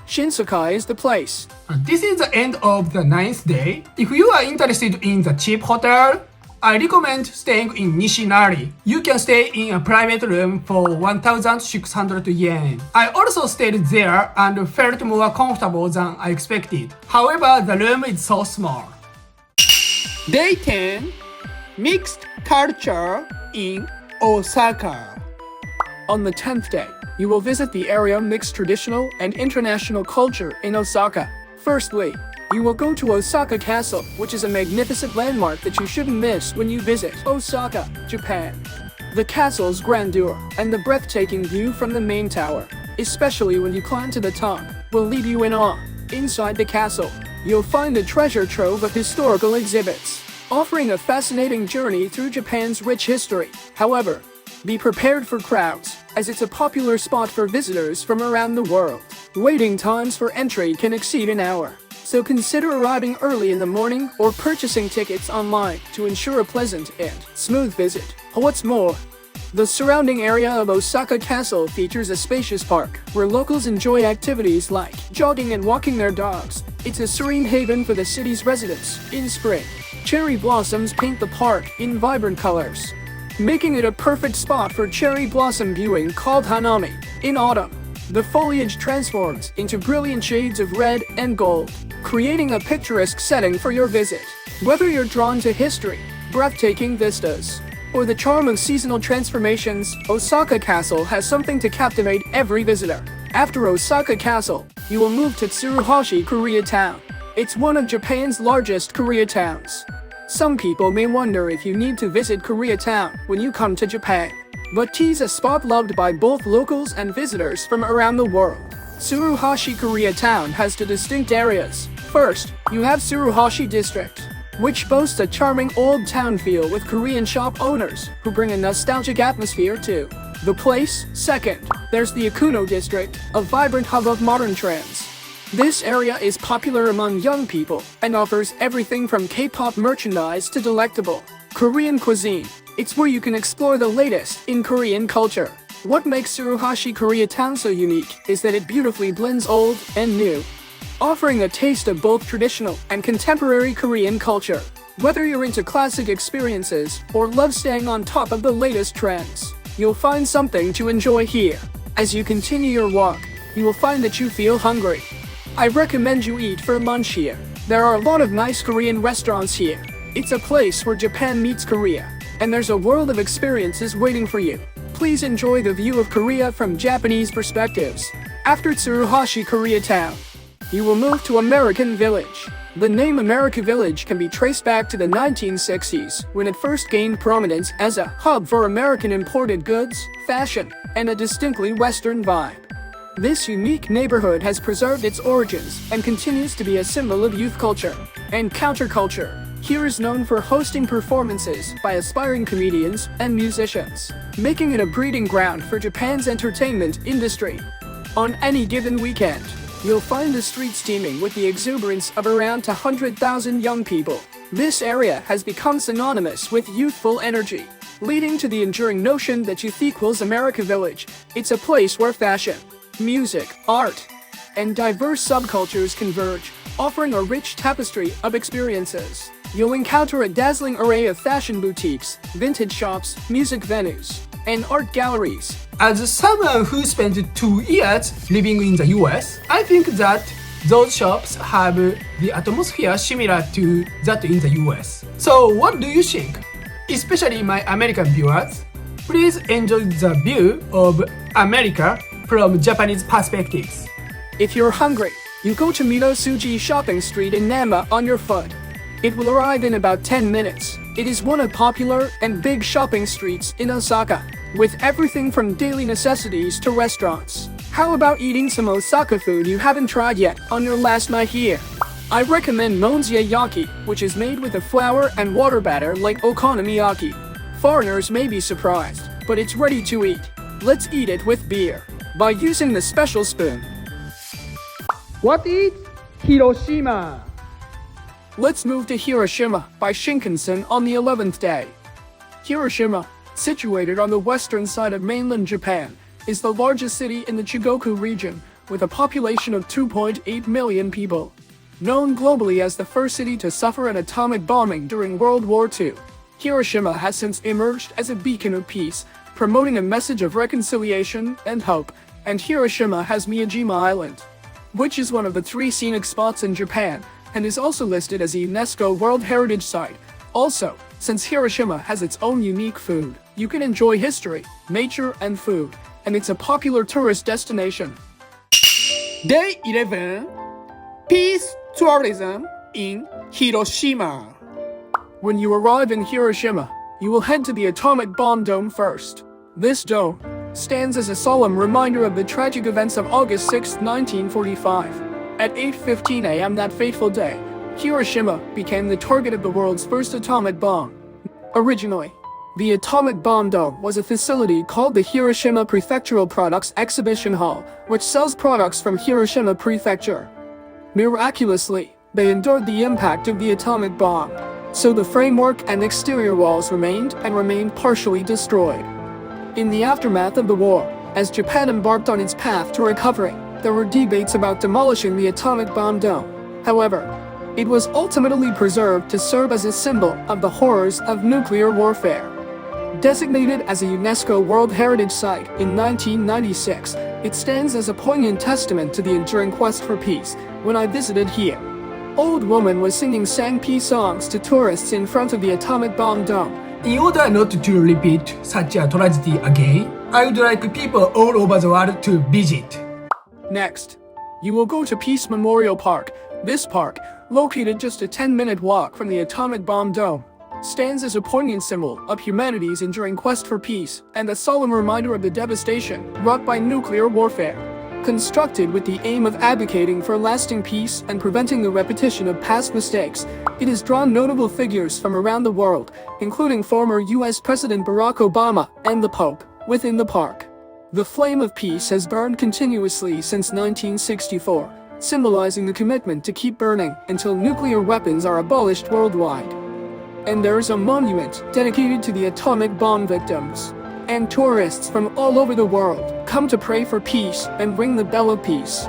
Shinsekai is the place. This is the end of the 9th day. If you are interested in the cheap hotel, I recommend staying in Nishinari. You can stay in a private room for 1,600 yen. I also stayed there and felt more comfortable than I expected. However, the room is so small. Day 10. Mixed culture in Osaka. On the 10th day, you will visit the area mixed traditional and international culture in Osaka. Firstly, you will go to Osaka Castle, which is a magnificent landmark that you shouldn't miss when you visit Osaka, Japan. The castle's grandeur and the breathtaking view from the main tower, especially when you climb to the top, will leave you in awe. Inside the castle, you'll find a treasure trove of historical exhibits, offering a fascinating journey through Japan's rich history. However, be prepared for crowds, as it's a popular spot for visitors from around the world. Waiting times for entry can exceed an hour, so consider arriving early in the morning or purchasing tickets online to ensure a pleasant and smooth visit. What's more, the surrounding area of Osaka Castle features a spacious park where locals enjoy activities like jogging and walking their dogs. It's a serene haven for the city's residents. In spring, cherry blossoms paint the park in vibrant colors, making it a perfect spot for cherry blossom viewing called Hanami. In autumn, the foliage transforms into brilliant shades of red and gold, creating a picturesque setting for your visit. Whether you're drawn to history, breathtaking vistas, or the charm of seasonal transformations, Osaka Castle has something to captivate every visitor. After Osaka Castle, you will move to Tsuruhashi Koreatown. It's one of Japan's largest Koreatowns. Some people may wonder if you need to visit Koreatown when you come to Japan, but T's a spot loved by both locals and visitors from around the world. Tsuruhashi Koreatown has two distinct areas. First, you have Tsuruhashi District, which boasts a charming old town feel with Korean shop owners who bring a nostalgic atmosphere to the place. Second, there's the Ikuno District, a vibrant hub of modern trends. This area is popular among young people and offers everything from K-pop merchandise to delectable Korean cuisine. It's where you can explore the latest in Korean culture. What makes Tsuruhashi Koreatown so unique is that it beautifully blends old and new, offering a taste of both traditional and contemporary Korean culture. Whether you're into classic experiences or love staying on top of the latest trends, you'll find something to enjoy here. As you continue your walk, you will find that you feel hungry. I recommend you eat for lunch here. There are a lot of nice Korean restaurants here. It's a place where Japan meets Korea, and there's a world of experiences waiting for you. Please enjoy the view of Korea from Japanese perspectives. After Tsuruhashi Koreatown, you will move to American Village. The name America Village can be traced back to the 1960s, when it first gained prominence as a hub for American imported goods, fashion, and a distinctly Western vibe. This unique neighborhood has preserved its origins and continues to be a symbol of youth culture and counterculture. Here is known for hosting performances by aspiring comedians and musicians, making it a breeding ground for Japan's entertainment industry. On any given weekend, you'll find the streets teeming with the exuberance of around 100,000 young people. This area has become synonymous with youthful energy, leading to the enduring notion that youth equals America Village. It's a place where fashion, music, art, and diverse subcultures converge, offering a rich tapestry of experiences. You'll encounter a dazzling array of fashion boutiques, vintage shops, music venues, and art galleries. As someone who spent 2 years living in the US, I think that those shops have the atmosphere similar to that in the US. So what do you think? Especially my American viewers, please enjoy the view of America from Japanese perspectives. If you're hungry, you go to Minosuji Shopping Street in Namba on your foot. It will arrive in about 10 minutes. It is one of popular and big shopping streets in Osaka, with everything from daily necessities to restaurants. How about eating some Osaka food you haven't tried yet on your last night here? I recommend Monzia Yaki, which is made with a flour and water batter like okonomiyaki. Foreigners may be surprised, but it's ready to eat. Let's eat it with beer, by using the special spoon. What is Hiroshima? Let's move to Hiroshima by Shinkansen on the 11th day. Hiroshima, situated on the western side of mainland Japan, is the largest city in the Chugoku region, with a population of 2.8 million people. Known globally as the first city to suffer an atomic bombing during World War II, Hiroshima has since emerged as a beacon of peace, promoting a message of reconciliation and hope, and Hiroshima has Miyajima Island, which is one of the 3 scenic spots in Japan, and is also listed as a UNESCO World Heritage Site. Also, since Hiroshima has its own unique food, you can enjoy history, nature, and food, and it's a popular tourist destination. Day 11. Peace Tourism in Hiroshima. When you arrive in Hiroshima, you will head to the atomic bomb dome first. This dome stands as a solemn reminder of the tragic events of August 6, 1945. At 8:15 a.m. that fateful day, Hiroshima became the target of the world's first atomic bomb. Originally, the atomic bomb dome was a facility called the Hiroshima Prefectural Products Exhibition Hall, which sells products from Hiroshima Prefecture. Miraculously, they endured the impact of the atomic bomb, so the framework and exterior walls remained partially destroyed. In the aftermath of the war, as Japan embarked on its path to recovery, there were debates about demolishing the atomic bomb dome. However, it was ultimately preserved to serve as a symbol of the horrors of nuclear warfare. Designated as a UNESCO World Heritage Site in 1996, it stands as a poignant testament to the enduring quest for peace. When I visited here, old woman was singing Sang-pi songs to tourists in front of the atomic bomb dome. In order not to repeat such a tragedy again, I would like people all over the world to visit. Next, you will go to Peace Memorial Park. This park, located just a 10-minute walk from the atomic bomb dome, stands as a poignant symbol of humanity's enduring quest for peace and a solemn reminder of the devastation wrought by nuclear warfare. Constructed with the aim of advocating for lasting peace and preventing the repetition of past mistakes, it has drawn notable figures from around the world, including former US President Barack Obama and the Pope, within the park. The flame of peace has burned continuously since 1964, symbolizing the commitment to keep burning until nuclear weapons are abolished worldwide. And there is a monument dedicated to the atomic bomb victims. And tourists from all over the world come to pray for peace and ring the bell of peace.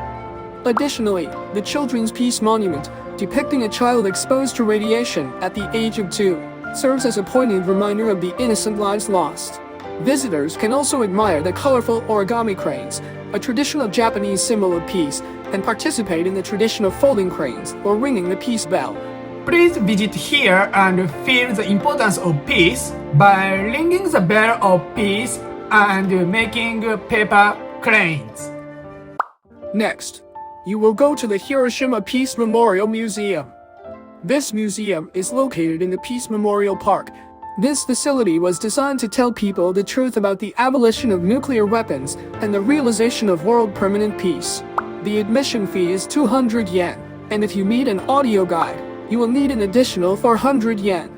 Additionally, the Children's Peace Monument, depicting a child exposed to radiation at the age of 2, serves as a poignant reminder of the innocent lives lost. Visitors can also admire the colorful origami cranes, a traditional Japanese symbol of peace, and participate in the tradition of folding cranes or ringing the peace bell. Please visit here and feel the importance of peace by ringing the bell of peace and making paper cranes. Next, you will go to the Hiroshima Peace Memorial Museum. This museum is located in the Peace Memorial Park. This facility was designed to tell people the truth about the abolition of nuclear weapons and the realization of world permanent peace. The admission fee is 200 yen, and if you need an audio guide, you will need an additional 400 yen.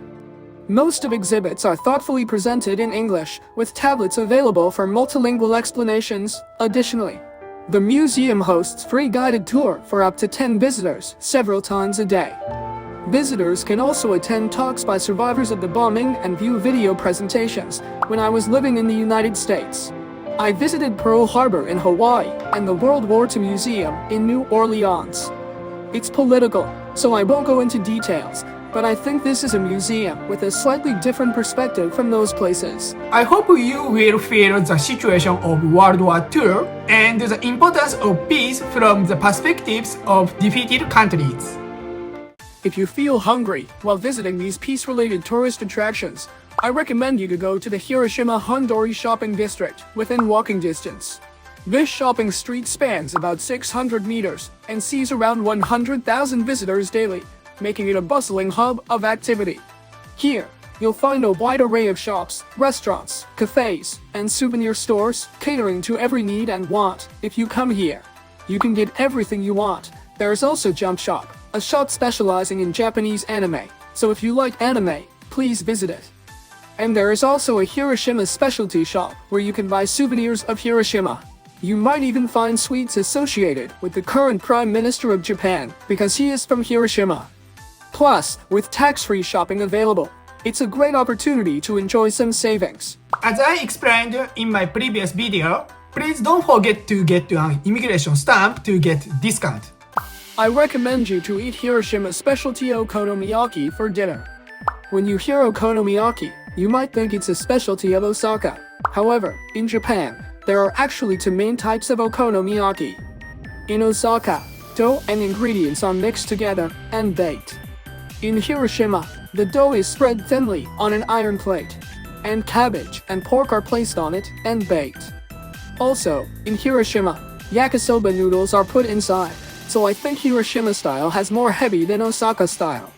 Most of exhibits are thoughtfully presented in English, with tablets available for multilingual explanations. Additionally, the museum hosts free guided tour for up to 10 visitors several times a day. Visitors can also attend talks by survivors of the bombing and view video presentations. When I was living in the United States, I visited Pearl Harbor in Hawaii and the World War II Museum in New Orleans. It's political, so I won't go into details, but I think this is a museum with a slightly different perspective from those places. I hope you will feel the situation of World War II and the importance of peace from the perspectives of defeated countries. If you feel hungry while visiting these peace-related tourist attractions, I recommend you to go to the Hiroshima Hondori Shopping District within walking distance. This shopping street spans about 600 meters and sees around 100,000 visitors daily, making it a bustling hub of activity. Here, you'll find a wide array of shops, restaurants, cafes, and souvenir stores catering to every need and want. If you come here, you can get everything you want. There is also Jump Shop, a shop specializing in Japanese anime, so if you like anime, please visit it. And there is also a Hiroshima specialty shop where you can buy souvenirs of Hiroshima. You might even find sweets associated with the current Prime Minister of Japan because he is from Hiroshima. Plus, with tax-free shopping available, it's a great opportunity to enjoy some savings. As I explained in my previous video, please don't forget to get an immigration stamp to get discount. I recommend you to eat Hiroshima specialty okonomiyaki for dinner. When you hear okonomiyaki, you might think it's a specialty of Osaka. However, in Japan, there are actually two main types of okonomiyaki. In Osaka, dough and ingredients are mixed together and baked. In Hiroshima, the dough is spread thinly on an iron plate, and cabbage and pork are placed on it and baked. Also, in Hiroshima, yakisoba noodles are put inside, so I think Hiroshima style has more heavy than Osaka style.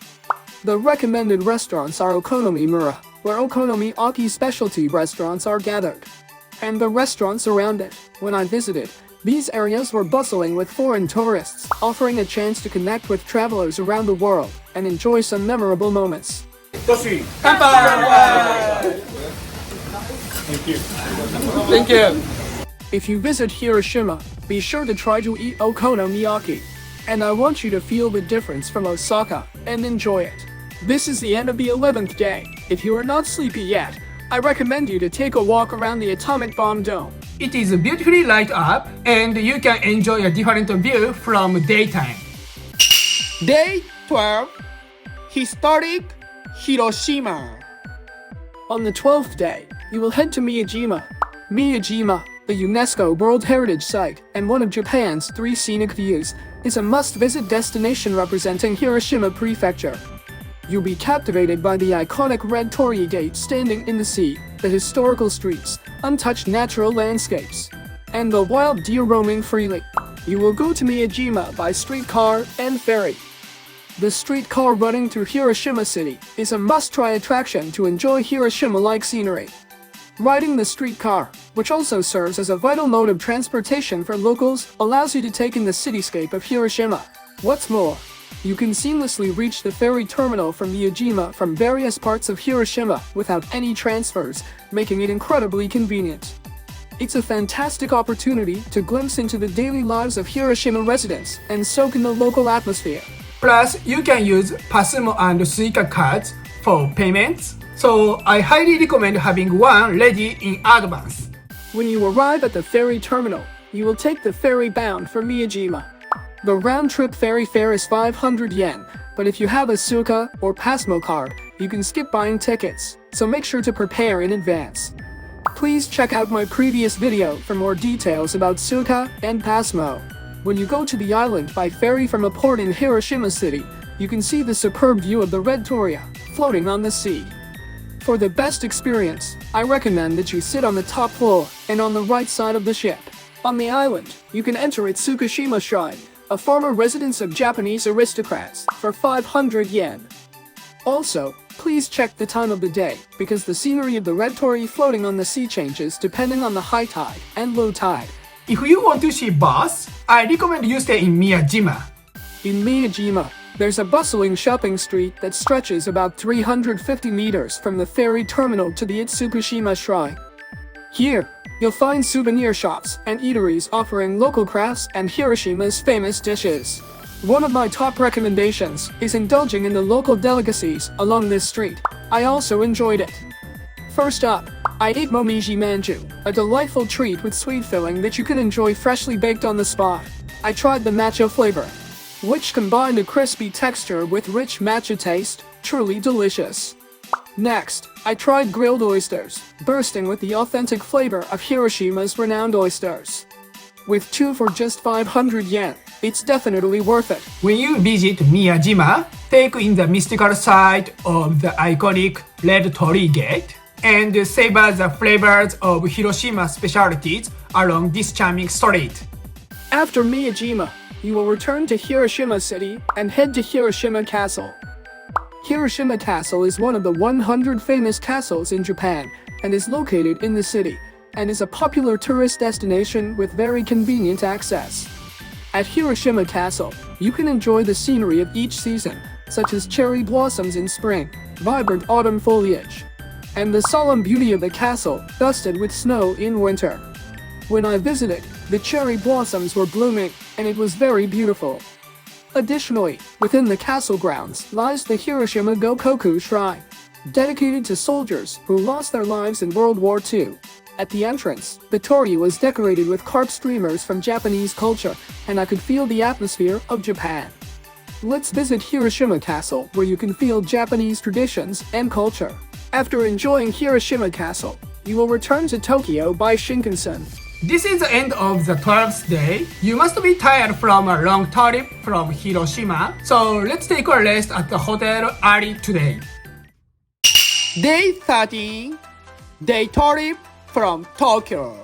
The recommended restaurants are Okonomimura, where okonomiyaki specialty restaurants are gathered, and the restaurants around it. When I visited, these areas were bustling with foreign tourists, offering a chance to connect with travelers around the world and enjoy some memorable moments. Thank you. If you visit Hiroshima, be sure to try to eat okonomiyaki. And I want you to feel the difference from Osaka and enjoy it. This is the end of the 11th day. If you are not sleepy yet, I recommend you to take a walk around the atomic bomb dome. It is beautifully light up and you can enjoy a different view from daytime. Day 12. Historic Hiroshima. On the 12th day, you will head to Miyajima. Miyajima, the UNESCO World Heritage Site and one of Japan's 3 scenic views, is a must-visit destination representing Hiroshima Prefecture. You'll be captivated by the iconic Red Torii Gate standing in the sea, the historical streets, untouched natural landscapes, and the wild deer roaming freely. You will go to Miyajima by streetcar and ferry. The streetcar running through Hiroshima City is a must-try attraction to enjoy Hiroshima-like scenery. Riding the streetcar, which also serves as a vital mode of transportation for locals, allows you to take in the cityscape of Hiroshima. What's more, you can seamlessly reach the ferry terminal from Miyajima from various parts of Hiroshima without any transfers, making it incredibly convenient. It's a fantastic opportunity to glimpse into the daily lives of Hiroshima residents and soak in the local atmosphere. Plus, you can use Pasmo and Suica cards for payments, so I highly recommend having one ready in advance. When you arrive at the ferry terminal, you will take the ferry bound for Miyajima. The round-trip ferry fare is 500 yen, but if you have a Suica or Pasmo card, you can skip buying tickets, so make sure to prepare in advance. Please check out my previous video for more details about Suica and Pasmo. When you go to the island by ferry from a port in Hiroshima City, you can see the superb view of the Red Torii floating on the sea. For the best experience, I recommend that you sit on the top floor and on the right side of the ship. On the island, you can enter its Tsukushima Shrine, a former residence of Japanese aristocrats, for 500 yen. Also, please check the time of the day, because the scenery of the Red Torii floating on the sea changes depending on the high tide and low tide. If you want to see both, I recommend you stay in Miyajima. In Miyajima, there's a bustling shopping street that stretches about 350 meters from the ferry terminal to the Tsukushima Shrine. Here, you'll find souvenir shops and eateries offering local crafts and Hiroshima's famous dishes. One of my top recommendations is indulging in the local delicacies along this street. I also enjoyed it. First up, I ate Momiji Manju, a delightful treat with sweet filling that you can enjoy freshly baked on the spot. I tried the matcha flavor, which combined a crispy texture with rich matcha taste, truly delicious. Next, I tried grilled oysters, bursting with the authentic flavor of Hiroshima's renowned oysters. With 2 for just 500 yen, it's definitely worth it. When you visit Miyajima, take in the mystical side of the iconic Red Torii Gate and savor the flavors of Hiroshima specialties along this charming street. After Miyajima, you will return to Hiroshima City and head to Hiroshima Castle. Hiroshima Castle is one of the 100 famous castles in Japan and is located in the city and is a popular tourist destination with very convenient access. At Hiroshima Castle, you can enjoy the scenery of each season, such as cherry blossoms in spring, vibrant autumn foliage, and the solemn beauty of the castle dusted with snow in winter. When I visited, the cherry blossoms were blooming and it was very beautiful. Additionally, within the castle grounds lies the Hiroshima Gokoku Shrine, dedicated to soldiers who lost their lives in World War II. At the entrance, the torii was decorated with carp streamers from Japanese culture, and I could feel the atmosphere of Japan. Let's visit Hiroshima Castle, where you can feel Japanese traditions and culture. After enjoying Hiroshima Castle, you will return to Tokyo by Shinkansen. This is the end of the 12th day. You must be tired from a long trip from Hiroshima, so let's take a rest at the hotel early today. Day 13, day trip from Tokyo.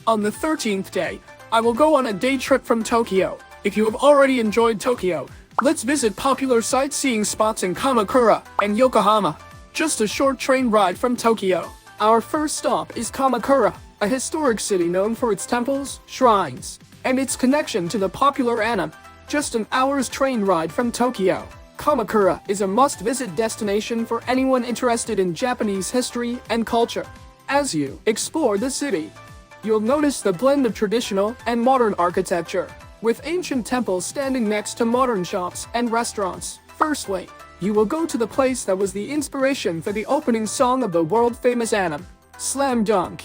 On the 13th day, I will go on a day trip from Tokyo. If you have already enjoyed Tokyo, let's visit popular sightseeing spots in Kamakura and Yokohama. Just a short train ride from Tokyo. Our first stop is Kamakura, a historic city known for its temples, shrines, and its connection to the popular anime. Just an hour's train ride from Tokyo. Kamakura is a must-visit destination for anyone interested in Japanese history and culture. As you explore the city, you'll notice the blend of traditional and modern architecture, with ancient temples standing next to modern shops and restaurants. Firstly, you will go to the place that was the inspiration for the opening song of the world-famous anime, Slam Dunk.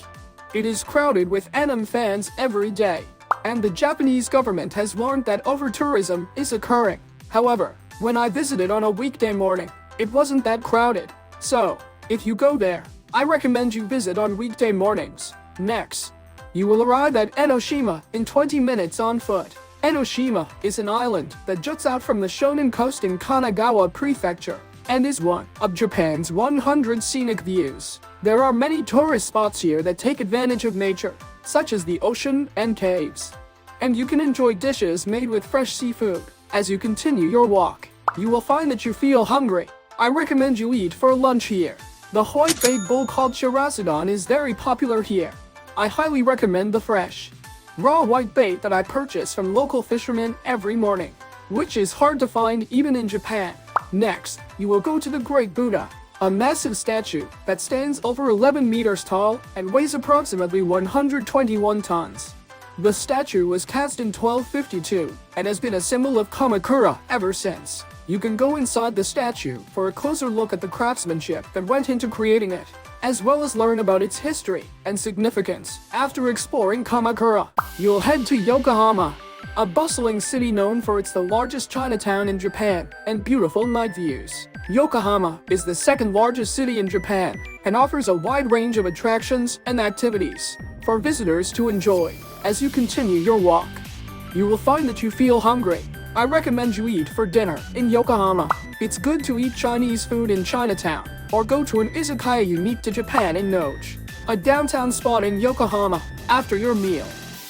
It is crowded with anime fans every day, and the Japanese government has warned that over-tourism is occurring. However, when I visited on a weekday morning, it wasn't that crowded. So, if you go there, I recommend you visit on weekday mornings. Next, you will arrive at Enoshima in 20 minutes on foot. Enoshima is an island that juts out from the Shonan Coast in Kanagawa Prefecture and is one of Japan's 100 scenic views. There are many tourist spots here that take advantage of nature, such as the ocean and caves. And you can enjoy dishes made with fresh seafood. As you continue your walk, you will find that you feel hungry. I recommend you eat for lunch here. The white-bait bowl called Shirasudan is very popular here. I highly recommend the fresh, raw white-bait that I purchase from local fishermen every morning, which is hard to find even in Japan. Next, you will go to the Great Buddha, a massive statue that stands over 11 meters tall and weighs approximately 121 tons. The statue was cast in 1252 and has been a symbol of Kamakura ever since. You can go inside the statue for a closer look at the craftsmanship that went into creating it, as well as learn about its history and significance. After exploring Kamakura, you'll head to Yokohama, a bustling city known for the largest Chinatown in Japan and beautiful night views. Yokohama is the second largest city in Japan and offers a wide range of attractions and activities for visitors to enjoy. As you continue your walk, you will find that you feel hungry. I recommend you eat for dinner in Yokohama. It's good to eat Chinese food in Chinatown, or go to an izakaya unique to Japan in Noji, a downtown spot in Yokohama. After your meal,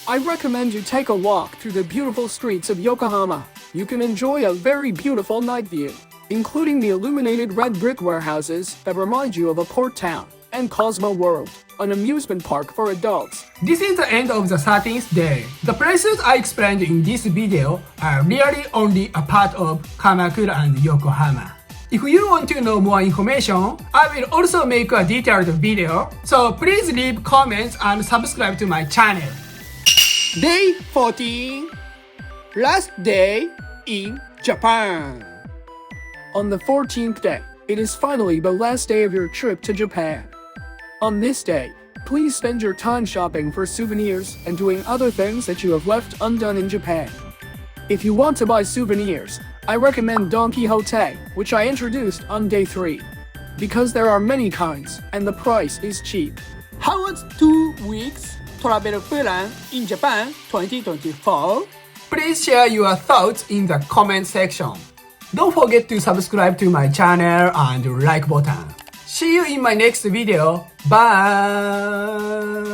I recommend you take a walk through the beautiful streets of Yokohama. You can enjoy a very beautiful night view, including the illuminated red brick warehouses that remind you of a port town, and Cosmo World, an amusement park for adults. This is the end of the 13th day. The places I explained in this video are really only a part of Kamakura and Yokohama. If you want to know more information, I will also make a detailed video, so please leave comments and subscribe to my channel. Day 14, last day in Japan. On the 14th day, it is finally the last day of your trip to Japan. On this day, please spend your time shopping for souvenirs and doing other things that you have left undone in Japan. If you want to buy souvenirs, I recommend Don Quixote, which I introduced on day 3, because there are many kinds and the price is cheap. How was 2 weeks travel plan in Japan 2024? Please share your thoughts in the comment section. Don't forget to subscribe to my channel and like button. See you in my next video. Bye!